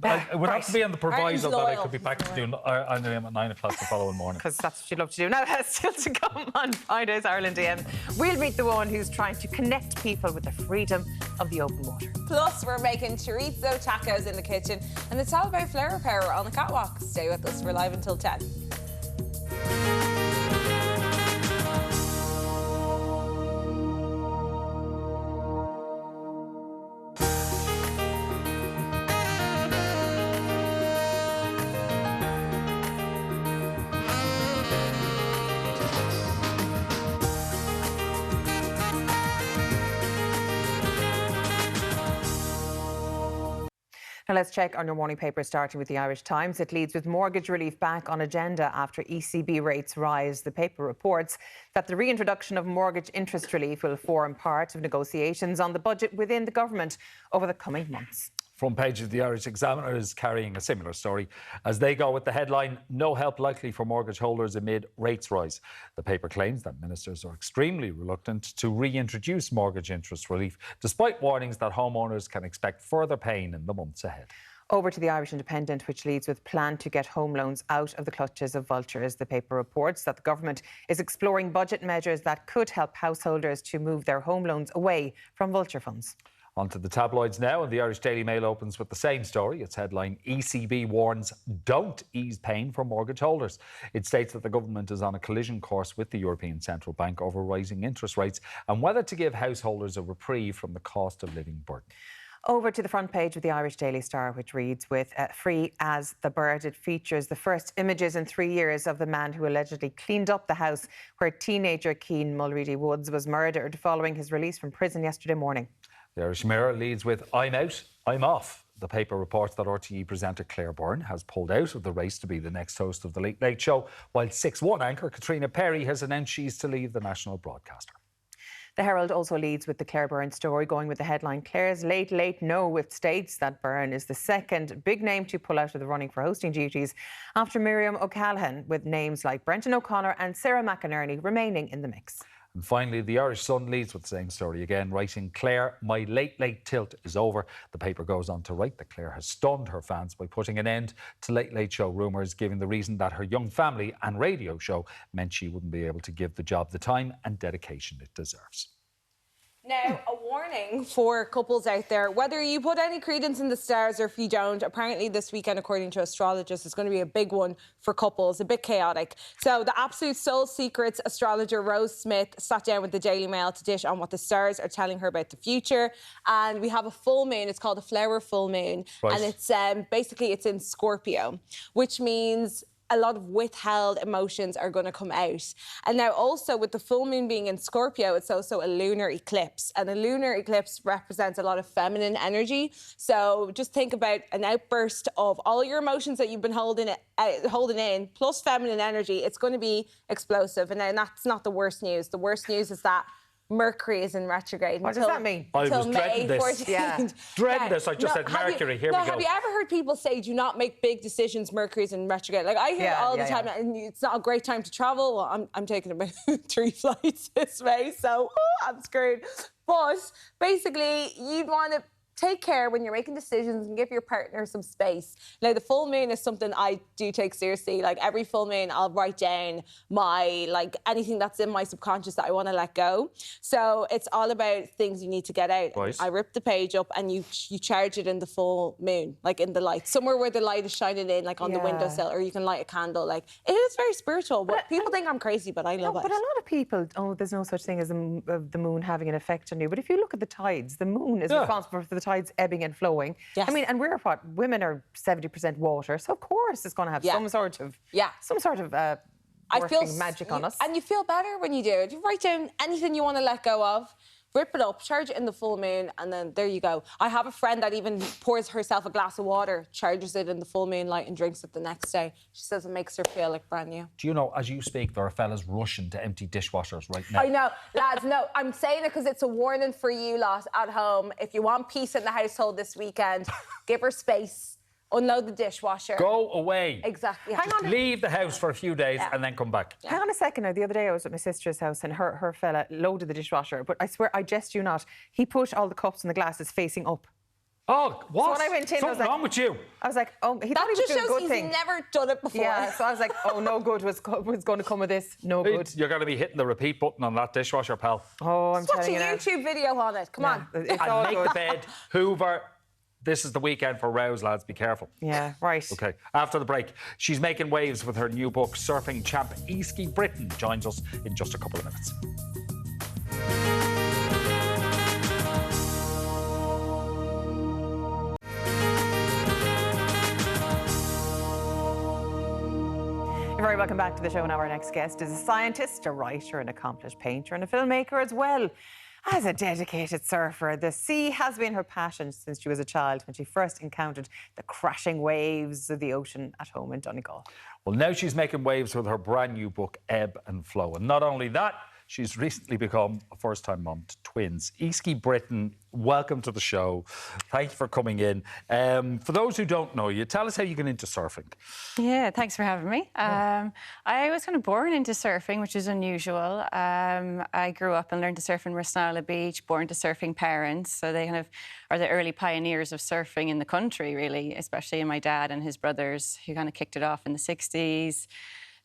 it would have to be on the proviso that I loyal. could be back to doing Ireland AM at 9 o'clock the following morning. Because that's what you'd love to do. Now, that's still to come on Friday's Ireland AM. We'll meet the one who's trying to connect people with the freedom of the open water. Plus, we're making chorizo tacos in the kitchen, and it's all about flower power on the catwalk. Stay with us. We're live until 10. Now let's check on your morning paper, starting with the Irish Times. It leads with mortgage relief back on agenda after ECB rates rise. The paper reports that the reintroduction of mortgage interest relief will form part of negotiations on the budget within the government over the coming months. Front page of the Irish Examiner is carrying a similar story as they go with the headline, "No help likely for mortgage holders amid rates rise." The paper claims that ministers are extremely reluctant to reintroduce mortgage interest relief, despite warnings that homeowners can expect further pain in the months ahead. Over to the Irish Independent, which leads with plan to get home loans out of the clutches of vultures. The paper reports that the government is exploring budget measures that could help householders to move their home loans away from vulture funds. On to the tabloids now, and the Irish Daily Mail opens with the same story. Its headline, ECB warns don't ease pain for mortgage holders. It states that the government is on a collision course with the European Central Bank over rising interest rates and whether to give householders a reprieve from the cost of living burden. Over to the front page of the Irish Daily Star, which reads with Free as the Bird. It features the first images in 3 years of the man who allegedly cleaned up the house where teenager Cian Mulready Woods was murdered following his release from prison yesterday morning. The Irish Mirror leads with I'm out, I'm off. The paper reports that RTE presenter Claire Byrne has pulled out of the race to be the next host of the Late Late Show, while 6-1 anchor Katrina Perry has announced she's to leave the national broadcaster. The Herald also leads with the Claire Byrne story, going with the headline, Claire's Late Late No. It states that Byrne is the second big name to pull out of the running for hosting duties after Miriam O'Callaghan, with names like Brendan O'Connor and Sarah McInerney remaining in the mix. And finally, the Irish Sun leads with the same story again, writing, Claire, my late, late tilt is over. The paper goes on to write that Claire has stunned her fans by putting an end to Late Late Show rumours, giving the reason that her young family and radio show meant she wouldn't be able to give the job the time and dedication it deserves. Now, a warning for couples out there, whether you put any credence in the stars or if you don't, apparently this weekend, according to astrologists, is going to be a big one for couples, a bit chaotic. So the absolute Soul Secrets astrologer Rose Smith sat down with the Daily Mail to dish on what the stars are telling her about the future. And we have a full moon, it's called a flower full moon. Right. And it's basically it's in Scorpio, which means a lot of withheld emotions are going to come out. And now also with the full moon being in Scorpio, it's also a lunar eclipse. And a lunar eclipse represents a lot of feminine energy. So just think about an outburst of all your emotions that you've been holding in, plus feminine energy. It's going to be explosive. And then that's not the worst news. The worst news is that Mercury is in retrograde. What does that mean? I Until was May dreading this. 14th. Yeah. Dreading this. I just said Mercury. Here we go. Have you ever heard people say, do not make big decisions, Mercury's in retrograde? Like, I hear it all the time, and it's not a great time to travel. Well, I'm taking about 3 flights this way, so I'm screwed. But basically, you'd want to take care when you're making decisions and give your partner some space. Now, the full moon is something I do take seriously. Like, every full moon, I'll write down anything that's in my subconscious that I want to let go. So it's all about things you need to get out. Right. I rip the page up and you charge it in the full moon, like in the light. Somewhere where the light is shining in, like on the windowsill, or you can light a candle. Like, it is very spiritual. But people think I'm crazy, but I love it. But a lot of people, there's no such thing as the moon having an effect on you. But if you look at the tides, the moon is responsible for the tides ebbing and flowing. Yes. I mean, and we're what? Women are 70% water, so of course it's going to have some sort of working magic on us. And you feel better when you do it. You write down anything you want to let go of, rip it up, charge it in the full moon, and then there you go. I have a friend that even pours herself a glass of water, charges it in the full moon light, and drinks it the next day. She says it makes her feel like brand new. Do you know, as you speak, there are fellas rushing to empty dishwashers right now? I know, lads, no, I'm saying it because it's a warning for you lot at home. If you want peace in the household this weekend, give her space. Unload the dishwasher. Go away. Exactly. Hang on. Leave the house for a few days and then come back. Hang on a second now. The other day I was at my sister's house and her fella loaded the dishwasher, but I swear, I jest you not, he put all the cups and the glasses facing up. Oh, what? So when I went in, Something I was like, wrong with you? I was like, oh, he thought he was just doing a shows good he's thing. never done it before. Yeah, so I was like, oh, no good was going to come of this. No good. You're going to be hitting the repeat button on that dishwasher, pal. Oh, I'm Just watch a telling you now. YouTube video on it. Come on. It's all And make good. the bed, hoover. This is the weekend for rows, lads. Be careful. Yeah, right. OK. After the break, she's making waves with her new book, Surfing Champ Easkey Britton joins us in just a couple of minutes. You're very welcome back to the show. Now our next guest is a scientist, a writer, an accomplished painter and a filmmaker as well as a dedicated surfer. The sea has been her passion since she was a child, when she first encountered the crashing waves of the ocean at home in Donegal. Well, now she's making waves with her brand new book, Ebb and Flow. And not only that, she's recently become a first-time mum to twins. Easkey Britton, welcome to the show. Thank you for coming in. For those who don't know you, tell us how you got into surfing. Yeah, thanks for having me. I was kind of born into surfing, which is unusual. I grew up and learned to surf in Resnala Beach, born to surfing parents. So they kind of are the early pioneers of surfing in the country, really, especially my dad and his brothers, who kind of kicked it off in the 60s.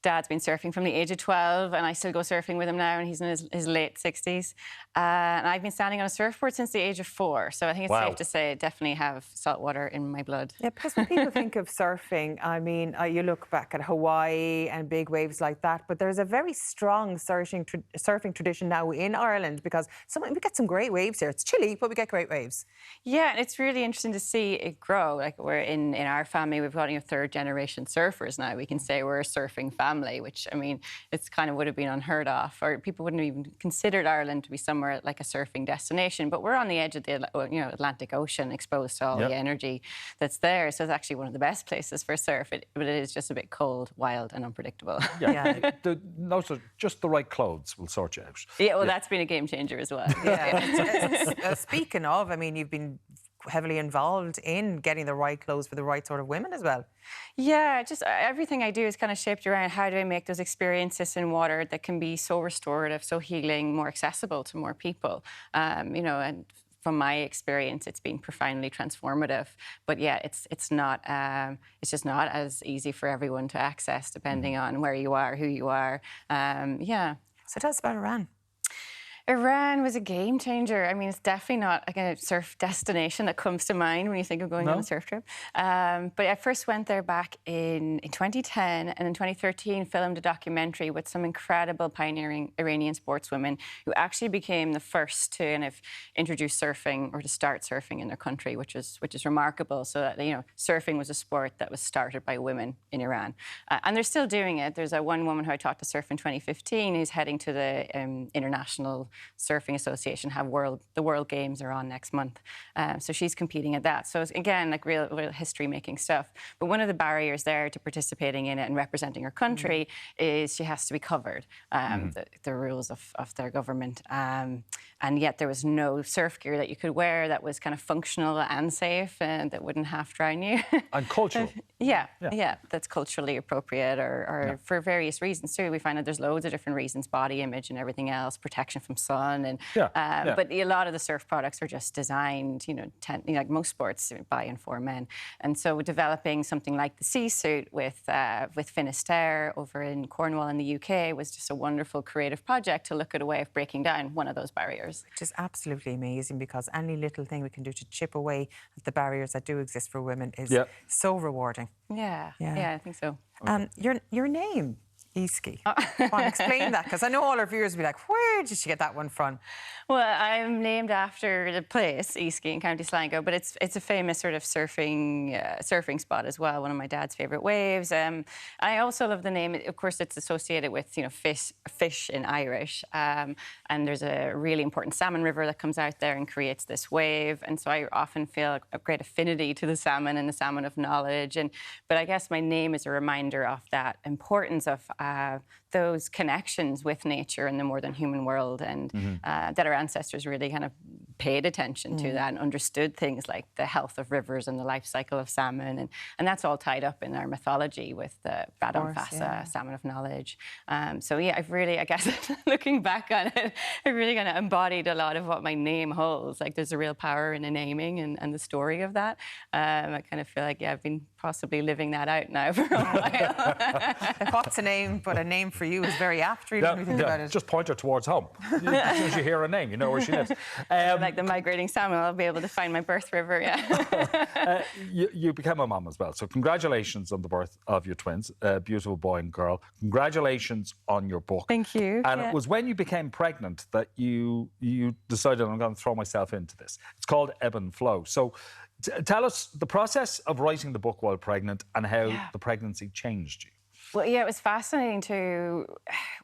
Dad's been surfing from the age of 12, and I still go surfing with him now, and he's in his late 60s. And I've been standing on a surfboard since the age of 4, so I think it's safe to say I definitely have salt water in my blood. Yeah, because when people think of surfing, I mean, you look back at Hawaii and big waves like that, but there's a very strong surfing tradition now in Ireland, because we get some great waves here. It's chilly, but we get great waves. Yeah, and it's really interesting to see it grow. Like, we're in our family, we've got third-generation surfers now. We can say we're a surfing family, which, I mean, it's kind of would have been unheard of, or people wouldn't have even considered Ireland to be somewhere like a surfing destination. But we're on the edge of the Atlantic Ocean, exposed to all the energy that's there. So it's actually one of the best places for surf. But it is just a bit cold, wild, and unpredictable. Yeah, just the right clothes will sort you out. Yeah, well, that's been a game changer as well. Yeah. Speaking of, I mean, you've been heavily involved in getting the right clothes for the right sort of women as well. Yeah, just everything I do is kind of shaped around how do I make those experiences in water that can be so restorative, so healing, more accessible to more people. And from my experience, it's been profoundly transformative. But yeah, it's just not as easy for everyone to access, depending on where you are, who you are. So tell us about Iran. Iran was a game changer. I mean, it's definitely not like a surf destination that comes to mind when you think of going on a surf trip. But I first went there back in 2010, and in 2013 filmed a documentary with some incredible pioneering Iranian sportswomen who actually became the first to kind of introduce surfing or to start surfing in their country, which is remarkable. So that, you know, surfing was a sport that was started by women in Iran, and they're still doing it. There's one woman who I taught to surf in 2015 who's heading to the International Surfing Association. The World Games are on next month, so she's competing at that. So it's, again, like real history-making stuff. But one of the barriers there to participating in it and representing her country is she has to be covered, the rules of their government. And yet there was no surf gear that you could wear that was kind of functional and safe and that wouldn't half drown you. And cultural. Yeah, that's culturally appropriate or for various reasons too. We find that there's loads of different reasons, body image and everything else, protection from sun. And but a lot of the surf products are just designed, like most sports, by and for men. And so developing something like the Sea Suit with Finisterre over in Cornwall in the UK was just a wonderful creative project to look at a way of breaking down one of those barriers. Which is absolutely amazing, because any little thing we can do to chip away at the barriers that do exist for women is so rewarding. Yeah, I think so. Your name, Easkey. Go on, explain that, because I know all our viewers will be like, where did she get that one from? Well, I'm named after the place, Easkey in County Sligo, but it's a famous sort of surfing spot as well, one of my dad's favourite waves. I also love the name. Of course, it's associated with fish in Irish, and there's a really important salmon river that comes out there and creates this wave, and so I often feel a great affinity to the salmon and the salmon of knowledge. But I guess my name is a reminder of that importance of those connections with nature and the more than human world, and that our ancestors really kind of paid attention to that and understood things like the health of rivers and the life cycle of salmon, and that's all tied up in our mythology with the Bradon Fassa, salmon of knowledge. So yeah, I've really, I guess, looking back on it, I've really kind of embodied a lot of what my name holds. Like there's a real power in the naming and the story of that. I kind of feel like, I've been possibly living that out now for a while. What's a name? But a name for you is very apt, really, when you think about it. Just point her towards home. As soon as you hear a name, you know where she lives. Like the migrating salmon, I'll be able to find my birth river, You became a mum as well, so congratulations on the birth of your twins, a beautiful boy and girl. Congratulations on your book. Thank you. And it was when you became pregnant that you decided, I'm going to throw myself into this. It's called Ebb and Flow. So tell us the process of writing the book while pregnant and how the pregnancy changed you. Well, yeah, it was fascinating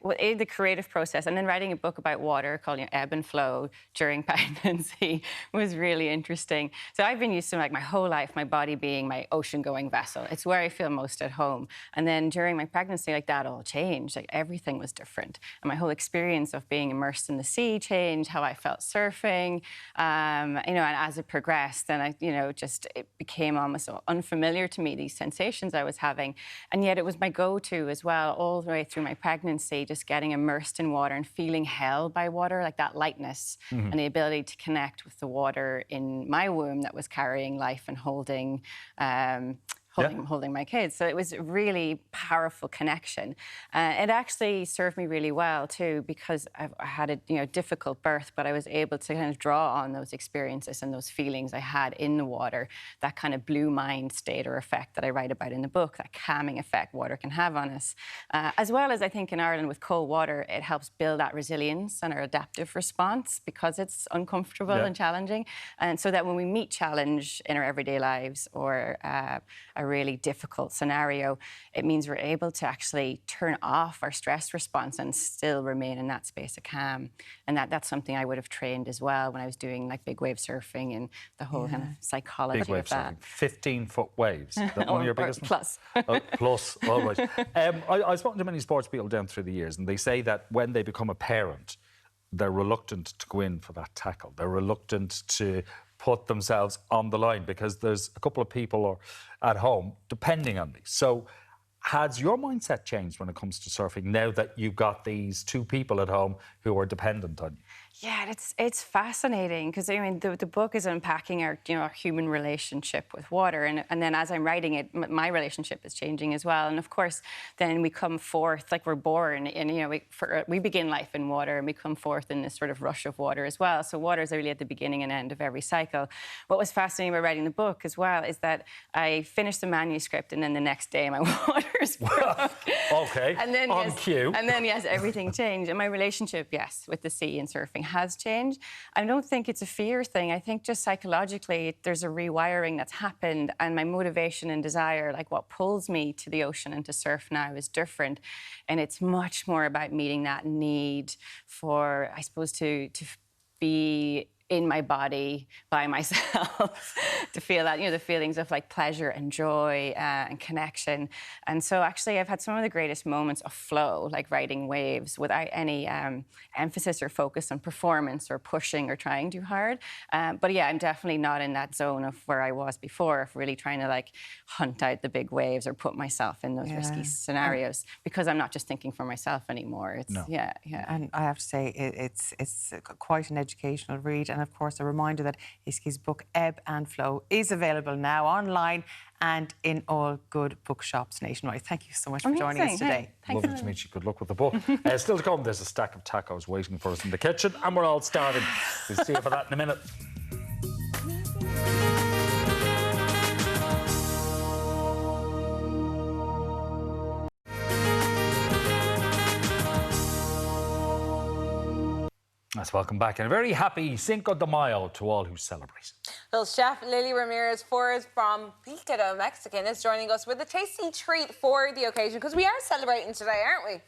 the creative process, and then writing a book about water called Ebb and Flow during pregnancy was really interesting. So I've been used to, like, my whole life, my body being my ocean-going vessel. It's where I feel most at home. And then during my pregnancy, like, that all changed. Like, everything was different. And my whole experience of being immersed in the sea changed, how I felt surfing, and as it progressed, then it became almost so unfamiliar to me, these sensations I was having. And yet it was my go-to as well, all the way through my pregnancy, just getting immersed in water and feeling held by water, like that lightness and the ability to connect with the water in my womb that was carrying life and holding my kids. So it was a really powerful connection. It actually served me really well too, because I had a difficult birth, but I was able to kind of draw on those experiences and those feelings I had in the water, that kind of blue mind state or effect that I write about in the book, that calming effect water can have on us. As well as I think in Ireland with cold water, it helps build that resilience and our adaptive response because it's uncomfortable and challenging. And so that when we meet challenge in our everyday lives or a really difficult scenario, it means we're able to actually turn off our stress response and still remain in that space of calm. And that's something I would have trained as well when I was doing like big wave surfing and the whole kind of psychology big wave of that. Surfing, 15-foot waves. Is that one of your biggest plus. Plus, all right. I've spoken to many sports people down through the years, and they say that when they become a parent, they're reluctant to go in for that tackle. They're reluctant to put themselves on the line because there's a couple of people at home depending on me. So has your mindset changed when it comes to surfing now that you've got these two people at home who are dependent on you? Yeah, it's fascinating because I mean the book is unpacking our our human relationship with water, and then as I'm writing it, my relationship is changing as well. And of course, then we come forth like we're born in we begin life in water, and we come forth in this sort of rush of water as well. So water is really at the beginning and end of every cycle. What was fascinating about writing the book as well is that I finished the manuscript, and then the next day my waters broke. Okay. And then on cue. And then everything changed, and my relationship with the sea and surfing has changed. I don't think it's a fear thing. I think just psychologically there's a rewiring that's happened, and my motivation and desire, like what pulls me to the ocean and to surf now, is different. And it's much more about meeting that need for, I suppose, to be in my body by myself, to feel that, the feelings of like pleasure and joy and connection. And so actually I've had some of the greatest moments of flow, like riding waves without any emphasis or focus on performance or pushing or trying too hard. But yeah, I'm definitely not in that zone of where I was before, of really trying to like hunt out the big waves or put myself in those risky scenarios, because I'm not just thinking for myself anymore. It's, yeah. And I have to say, it's quite an educational read. And of course, a reminder that Easkey's book, Ebb and Flow, is available now online and in all good bookshops nationwide. Thank you so much for joining us today. Lovely to meet you. Good luck with the book. Still to come, there's a stack of tacos waiting for us in the kitchen, and we're all starving. We'll see you for that in a minute. Let's welcome back, and a very happy Cinco de Mayo to all who celebrate. Well, Chef Lily Ramirez Flores from Picado Mexican is joining us with a tasty treat for the occasion, because we are celebrating today, aren't we?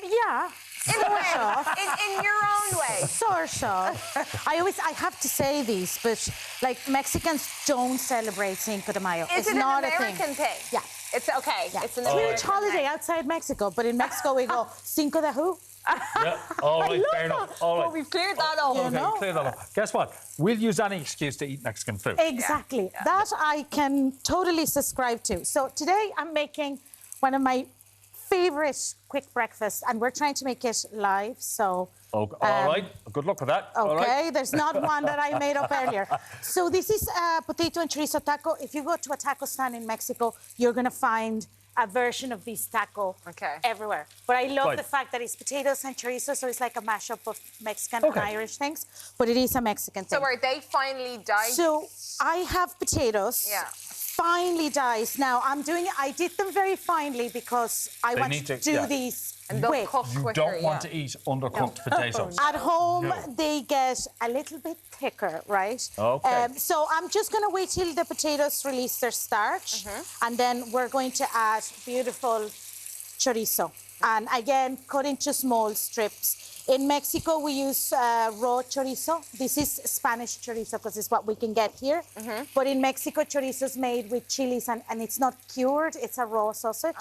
Yeah. In a way, in your own way. Sort of. I have to say this, but like Mexicans don't celebrate Cinco de Mayo. It's not an American thing. Yeah. It's okay. Yeah. It's an huge holiday outside Mexico, but in Mexico we go Cinco de who? Yeah, all right, fair enough. All right. Well, we've cleared that up. Okay, cleared that up. Guess what? We'll use any excuse to eat Mexican food. Exactly. Yeah. That I can totally subscribe to. So today I'm making one of my favourite quick breakfasts, and we're trying to make it live, so... all right, good luck with that. Okay, there's not one that I made up earlier. So this is potato and chorizo taco. If you go to a taco stand in Mexico, you're going to find a version of this taco everywhere. But I love the fact that it's potatoes and chorizo, so it's like a mashup of Mexican and Irish things, but it is a Mexican thing. So are they finely diced? So I have potatoes. Yeah. Finely diced. Now I did them very finely because I want to do these quick. You don't want to eat undercooked potatoes. At home, they get a little bit thicker, right? Okay. So I'm just going to wait till the potatoes release their starch, and then we're going to add beautiful chorizo. And again, cut into small strips. In Mexico, we use raw chorizo. This is Spanish chorizo because it's what we can get here. But in Mexico, chorizo is made with chilies, and it's not cured. It's a raw sausage.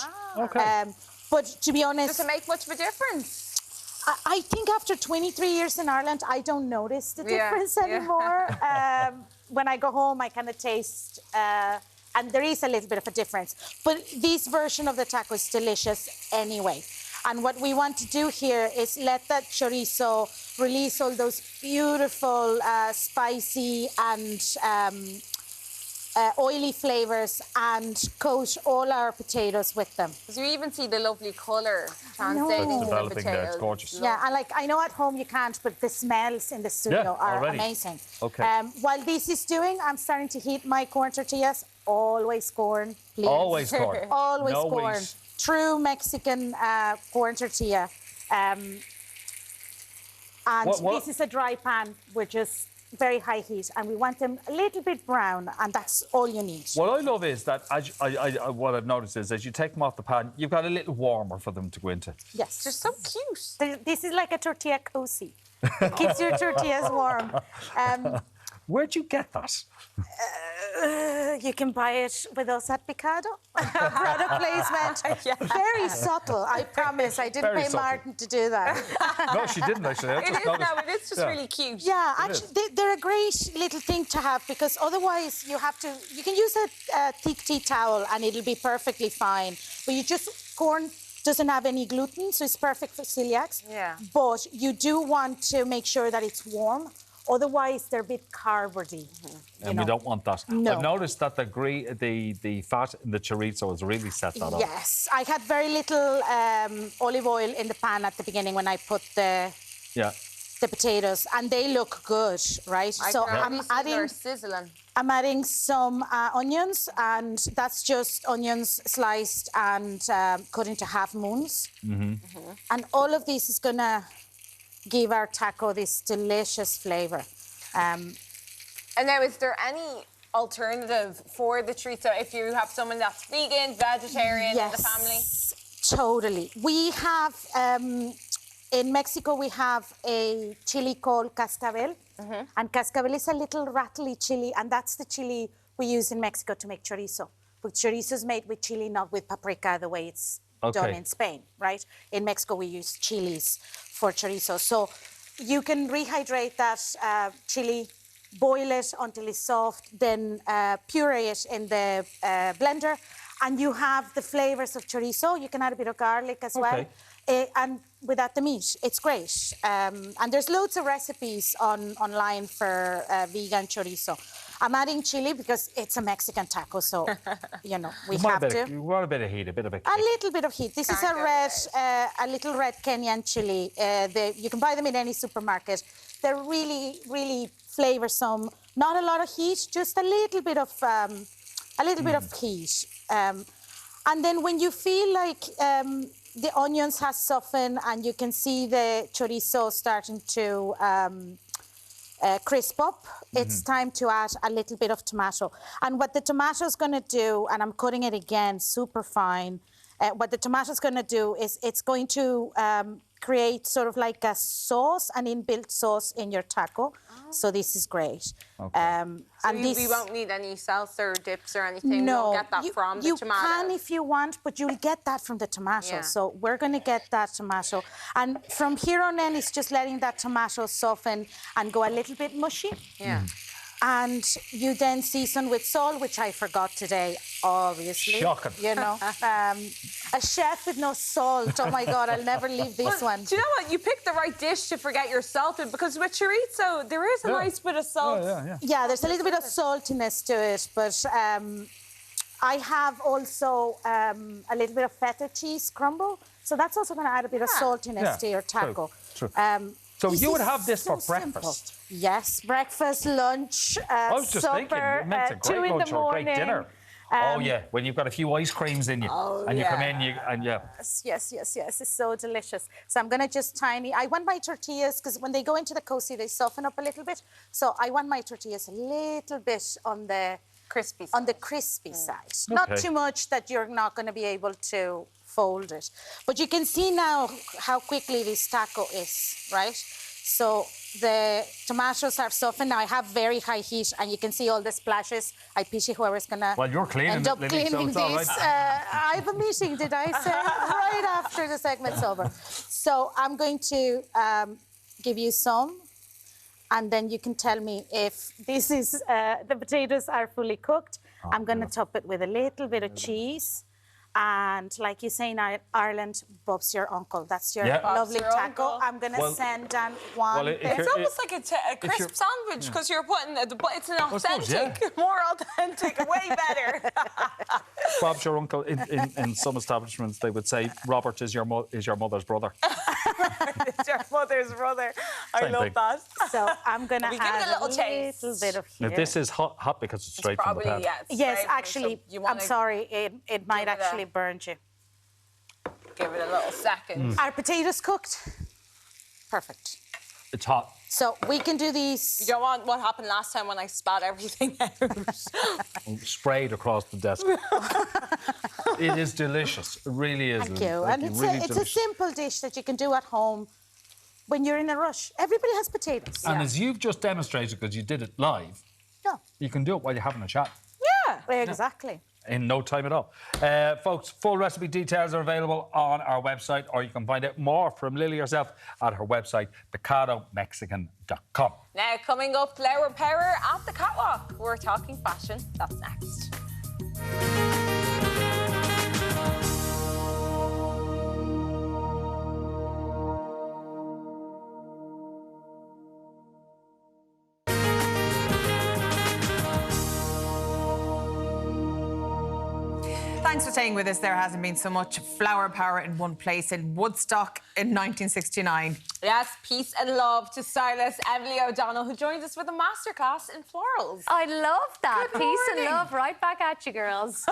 But to be honest... Does it make much of a difference? I think after 23 years in Ireland, I don't notice the difference anymore. When I go home, I kind of taste... and there is a little bit of a difference. But this version of the taco is delicious anyway. And what we want to do here is let that chorizo release all those beautiful, spicy and oily flavours, and coat all our potatoes with them. Because you even see the lovely colour translating to the potatoes. It's gorgeous. Yeah, and like I know at home you can't, but the smells in the studio are amazing. Okay. While this is doing, I'm starting to heat my corn tortillas. Always corn, please. Always corn. Always no corn. Wheat. True Mexican corn tortilla. And this is a dry pan. We're just very high heat, and we want them a little bit brown, and that's all you need. What I love is that what I've noticed is as you take them off the pan, you've got a little warmer for them to go into. Yes. They're so cute. This is like a tortilla cozy. It keeps your tortillas warm. Where'd you get that? You can buy it with us at Picado. Product placement. Very subtle, I promise. I didn't pay Martin to do that. No, she didn't actually. It is just really cute. Yeah, actually, they're a great little thing to have, because otherwise you can use a thick tea towel and it'll be perfectly fine. But you just doesn't have any gluten, so it's perfect for celiacs. Yeah. But you do want to make sure that it's warm. Otherwise, they're a bit carby. And we don't want that. No. I've noticed that the fat in the chorizo has really set that up. Yes, I had very little olive oil in the pan at the beginning when I put the potatoes, and they look good, right? I'm adding some onions, and that's just onions sliced and cut into half moons. And all of this is gonna give our taco this delicious flavour. And now, is there any alternative for the chorizo if you have someone that's vegan, vegetarian in the family? Totally. We have, in Mexico, we have a chili called cascabel. And cascabel is a little rattly chili, and that's the chili we use in Mexico to make chorizo. But chorizo is made with chili, not with paprika, the way it's done in Spain, right? In Mexico, we use chilies for chorizo. So you can rehydrate that chili, boil it until it's soft, then puree it in the blender, and you have the flavors of chorizo. You can add a bit of garlic as well. And without the meat, it's great. And there's loads of recipes online for vegan chorizo. I'm adding chili because it's a Mexican taco, so, you know, we have to. You want a bit of heat, a bit of a kick. A little bit of heat. This is a little red Kenyan chili. You can buy them in any supermarket. They're really, really flavoursome. Not a lot of heat, just a little bit of heat. And then when you feel like the onions have softened and you can see the chorizo starting to crisp up, it's time to add a little bit of tomato. And what the tomato's going to do, and I'm cutting it again super fine, what the tomato's going to do is it's going to create sort of like a sauce, an inbuilt sauce in your taco. So this is great. And we won't need any salsa or dips or anything. No, we'll get that from the tomato. You can if you want, but you'll get that from the tomato. So we're going to get that tomato. And from here on in, it's just letting that tomato soften and go a little bit mushy. And you then season with salt, which I forgot today, obviously. Shocking. You know, a chef with no salt. Oh, my God, I'll never leave this one. Do you know what? You picked the right dish to forget your salt in, because with chorizo, there is a nice bit of salt. Yeah, there's a little bit of saltiness to it, but I have also a little bit of feta cheese crumble, so that's also going to add a bit of saltiness to your taco. True. So you would have this for breakfast? Yes, breakfast, lunch, I was just supper, thinking, it makes a great lunch or a great dinner. Oh, yeah, when you've got a few ice creams in you. And you come in, Yes, it's so delicious. So I'm going to just I want my tortillas, because when they go into the cosi, they soften up a little bit. So I want my tortillas a little bit on the crispy side. Not too much that you're not going to be able to fold it. But you can see now how quickly this taco is, right? So the tomatoes are softened. Now I have very high heat, and you can see all the splashes. I pity whoever's going to end up cleaning these. I have a meeting, did I say? Right after the segment's over. So I'm going to give you some, and then you can tell me if this is the potatoes are fully cooked. I'm going to top it with a little bit of cheese. And like you say in Ireland, Bob's your uncle. That's your lovely taco. I'm going to send down one. It's almost like a crisp sandwich, because you're putting it's an authentic, more authentic, way better. Bob's your uncle. In some establishments, they would say Robert is your mother's brother. It's your mother's brother. I love that. So I'm going to add a little bit of here. Now, this is hot because it's straight from the pan. Yes, actually, I'm sorry. It might actually burn you. Give it a little second. Are potatoes cooked? Perfect. It's hot. So we can do these. You don't want what happened last time when I spat everything out. Sprayed across the desk. It is delicious. It really is. Thank you. And it's a simple dish that you can do at home when you're in a rush. Everybody has potatoes. And as you've just demonstrated, because you did it live, you can do it while you're having a chat. Yeah, exactly. In no time at all. Folks, full recipe details are available on our website, or you can find out more from Lily herself at her website, bocadomexican.com. Now, coming up, Laura Power at the catwalk. We're talking fashion. That's next. Thanks for staying with us. There hasn't been so much flower power in one place in Woodstock in 1969. Yes, peace and love to stylist Emily O'Donnell, who joins us with a masterclass in florals. I love that. Good Peace morning. and love right back at you, girls.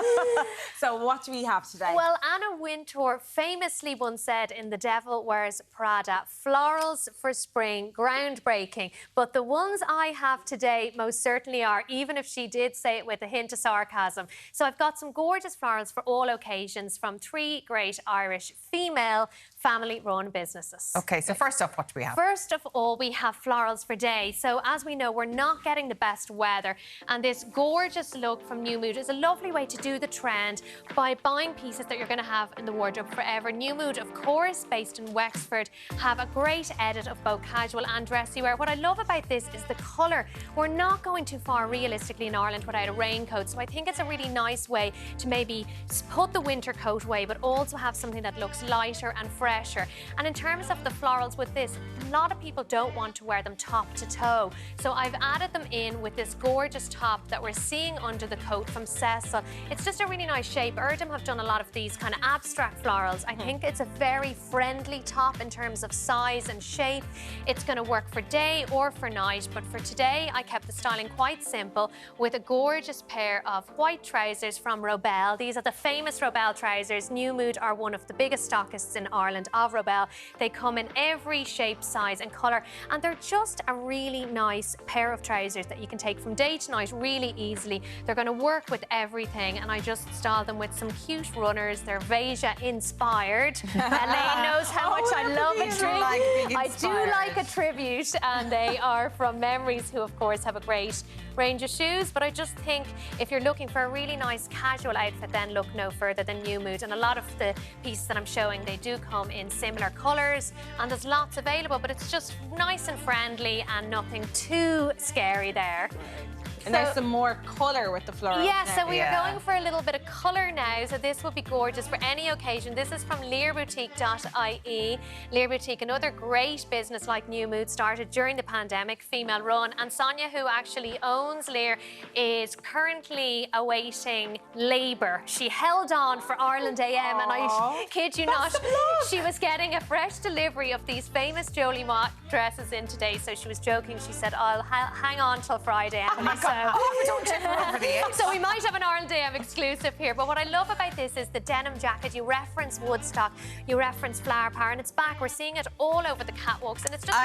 So what do we have today? Well, Anna Wintour famously once said in The Devil Wears Prada, florals for spring, groundbreaking. But the ones I have today most certainly are, even if she did say it with a hint of sarcasm. So I've got some gorgeous florals for all occasions from 3 great Irish female family-run businesses. OK, so first off, what do we have? First of all, we have florals for day. So as we know, we're not getting the best weather, and this gorgeous look from New Mood is a lovely way to do the trend by buying pieces that you're going to have in the wardrobe forever. New Mood, of course, based in Wexford, have a great edit of both casual and dressy wear. What I love about this is the colour. We're not going too far realistically in Ireland without a raincoat, so I think it's a really nice way to maybe put the winter coat away, but also have something that looks lighter and fresher. And in terms of the florals with this, a lot of people don't want to wear them top to toe. So I've added them in with this gorgeous top that we're seeing under the coat from Cecil. It's just a really nice shape. Erdem have done a lot of these kind of abstract florals. I think it's a very friendly top in terms of size and shape. It's going to work for day or for night, but for today, I kept the styling quite simple with a gorgeous pair of white trousers from Robel. These are the famous Robel trousers. New Mood are one of the biggest stockists in Ireland of Robel. They come in every shape, size and colour, and they're just a really nice pair of trousers that you can take from day to night really easily. They're going to work with everything, and I just styled them with some cute runners. They're Veja inspired. Elaine knows how much I love a tribute. I do like a tribute, and they are from Memories, who of course have a great range of shoes, but I just think if you're looking for a really nice casual outfit, then look no further than New Mood. And a lot of the pieces that I'm showing, they do come in similar colours, and there's lots available, but it's just nice and friendly and nothing too scary there. And there's some more colour with the florals. Yeah, so we are going for a little bit of colour now, so this would be gorgeous for any occasion. This is from learboutique.ie. Lear Boutique, another great business like New Mood, started during the pandemic, female run, and Sonia, who actually owns Lear, is currently awaiting labour. She held on for Ireland AM, and I kid you not, she was getting a fresh delivery of these famous Jolie Mott dresses in today, so she was joking. She said, I'll hang on till Friday, Emily. So we might have an Ireland AM exclusive here, but what I love about this is the denim jacket. You reference Woodstock, you reference flower power, and it's back. We're seeing it all over the catwalks, and it's just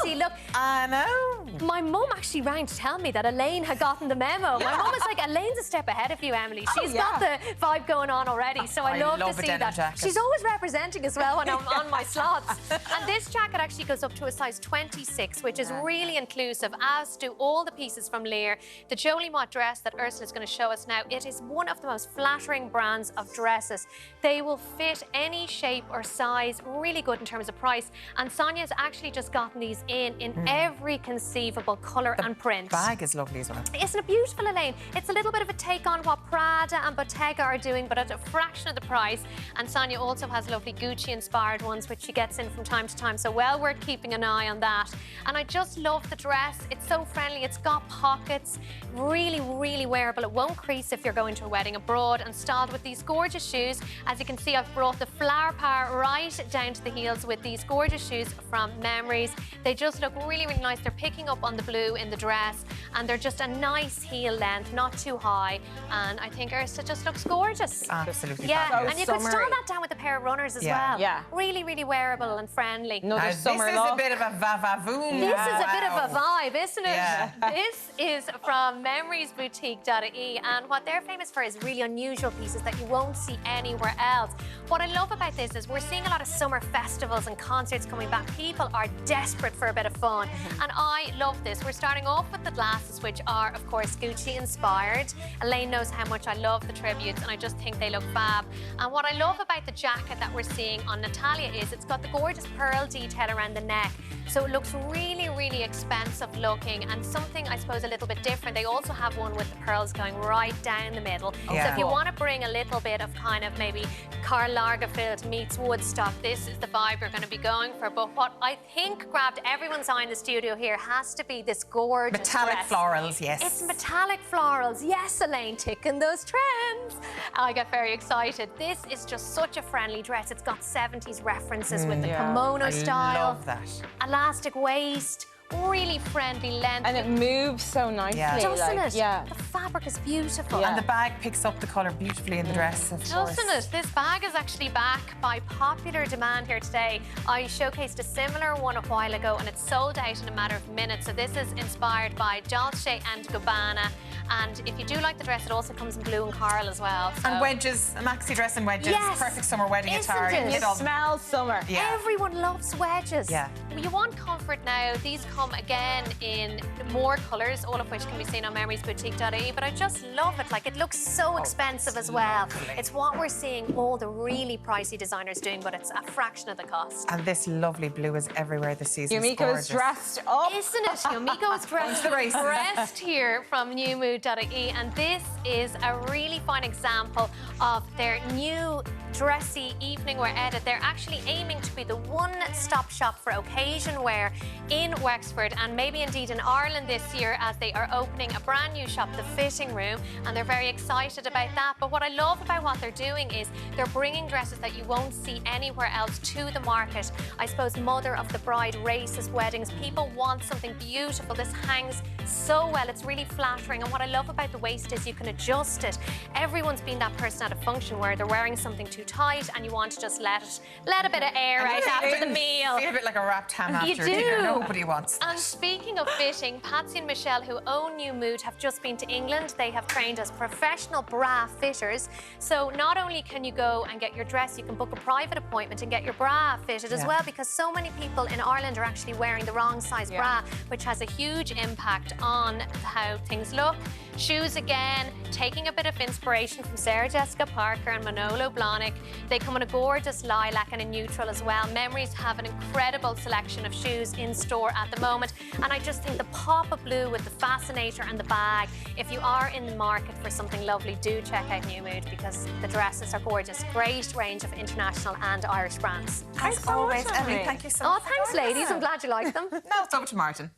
easy. Look, I know. My mum actually rang to tell me that Elaine had gotten the memo. My mum was like, Elaine's a step ahead of you, Emily. She's got the vibe going on already, so I love to see that. Jacket. She's always representing as well when I'm on my slots. And this jacket actually goes up to a size 26, which is really inclusive, as do all the pieces from Lear. The Jolie Mott dress that Ursula is going to show us now, it is one of the most flattering brands of dresses. They will fit any shape or size, really good in terms of price. And Sonia's actually just gotten these in every conceivable colour and print. The bag is lovely as well. Isn't it beautiful, Elaine? It's a little bit of a take on what Prada and Bottega are doing, but at a fraction of the price. And Sonia also has lovely Gucci-inspired ones, which she gets in from time to time, so well worth keeping an eye on that. And I just love the dress. It's so friendly. It's got pockets, really, really wearable. It won't crease if you're going to a wedding abroad, and styled with these gorgeous shoes. As you can see, I've brought the flower power right down to the heels with these gorgeous shoes from Memories. They just look really, really nice. They're picking up on the blue in the dress, and they're just a nice heel length, not too high. And I think Ursula just looks gorgeous. Absolutely. Yeah, fabulous. and you could style that down with a pair of runners as well. Yeah. Really, really wearable and friendly. This is a bit of a va-va-voom. This is a bit of a vibe, isn't it? Yeah. This is from memoriesboutique.ie, and what they're famous for is really unusual pieces that you won't see anywhere else. What I love about this is we're seeing a lot of summer festivals and concerts coming back. People are desperate for a bit of fun, and I love this. We're starting off with the glasses, which are, of course, Gucci inspired. Elaine knows how much I love the tributes, and I just think they look fab. And what I love about the jacket that we're seeing on Natalia is it's got the gorgeous pearl detail around the neck, so it looks really, really expensive looking, and something, I suppose, a little bit different, they also have one with the pearls going right down the middle. Yeah. So if you want to bring a little bit of kind of maybe Karl Lagerfeld meets Woodstock, this is the vibe you're going to be going for. But what I think grabbed everyone's eye in the studio here has to be this gorgeous Metallic dress. florals, yes. It's metallic florals. Yes, Elaine, ticking those trends. I get very excited. This is just such a friendly dress. It's got 70s references with the kimono style. I love that. Elastic waist, really friendly length. And it moves so nicely. Yeah. Doesn't like, it? Yeah. The fabric is beautiful. And the bag picks up the colour beautifully in the dress. Of course. Doesn't it? This bag is actually back by popular demand here today. I showcased a similar one a while ago and it's sold out in a matter of minutes. So this is inspired by Dolce & Gabbana. And if you do like the dress, it also comes in blue and coral as well. So. And wedges, a maxi dress and wedges. Yes. Perfect summer wedding Isn't attire. it? You It smells summer. Yeah. Everyone loves wedges. Yeah. You want comfort now. These come again in more colours, all of which can be seen on memoriesboutique.ie. But I just love it. Like, it looks so expensive as well. It's what we're seeing all the really pricey designers doing, but it's a fraction of the cost. And this lovely blue is everywhere this season. Yumiko is dressed up. Isn't it? Yumiko is dressed here from newmood.ie, and this is a really fine example of their new dressy evening wear edit. They're actually aiming to be the one-stop shop for occasion wear in Wexford and maybe indeed in Ireland this year, as they are opening a brand new shop, The Fitting Room, and they're very excited about that. But what I love about what they're doing is they're bringing dresses that you won't see anywhere else to the market. I suppose mother of the bride races, weddings, people want something beautiful. This hangs so well, it's really flattering, and what I love about the waist is you can adjust it. Everyone's been that person at a function where they're wearing something too tight and you want to just let a bit of air out after the meal. Feel a bit like a wrapped ham after You do. dinner. Nobody wants that. And speaking of fitting, Patsy and Michelle, who own New Mood, have just been to England. They have trained as professional bra fitters. So not only can you go and get your dress, you can book a private appointment and get your bra fitted as well, because so many people in Ireland are actually wearing the wrong size bra, which has a huge impact on how things look. Shoes again, taking a bit of inspiration from Sarah Jessica Parker and Manolo Blahnik. They come in a gorgeous lilac and a neutral as well. Memories have an incredible selection of shoes in store at the moment. And I just think the pop of blue with the fascinator and the bag, if you are in the market for something lovely, do check out New Mood because the dresses are gorgeous. Great range of international and Irish brands. As always, Emily, thank you so much. Oh, thanks, ladies. I'm glad you like them. Now it's over to Martin.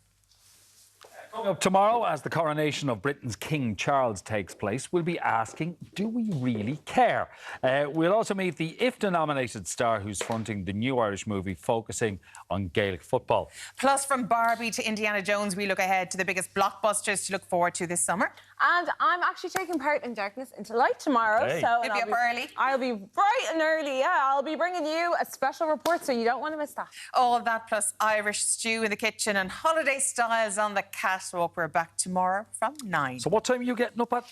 Coming up tomorrow, as the coronation of Britain's King Charles takes place, we'll be asking, do we really care? We'll also meet the IFTA-nominated star who's fronting the new Irish movie focusing on Gaelic football. Plus, from Barbie to Indiana Jones, we look ahead to the biggest blockbusters to look forward to this summer. And I'm actually taking part in Darkness into Light tomorrow. Hey. So You'll be up early. I'll be bright and early, yeah. I'll be bringing you a special report, so you don't want to miss that. All of that plus Irish stew in the kitchen and holiday styles on the catwalk. We're back tomorrow from 9. So what time are you getting up at?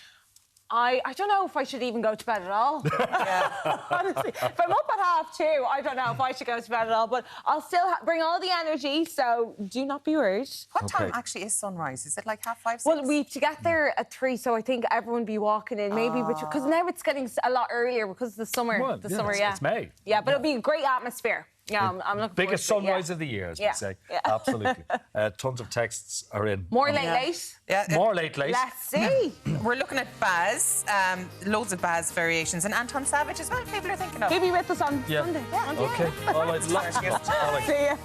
I don't know if I should even go to bed at all. Honestly, if I'm up at 2:30, I don't know if I should go to bed at all, but I'll still bring all the energy, so do not be worried. What time actually is sunrise? Is it like 5:30, 6? Well, we have to get there at 3, so I think everyone be walking in, maybe, because now it's getting a lot earlier because of the summer. Well, yeah. It's May. Yeah, but it'll be a great atmosphere. Yeah, I'm looking biggest forward to it, sunrise of the year, as we say. Yeah. Absolutely. Tons of texts are in. More late. Yeah. More late. Let's see. We're looking at Baz, loads of Baz variations, and Anton Savage as well. People are thinking of. He'll be with us on Yeah. Sunday. Yeah. Okay. All right. Sorry. All right. See ya.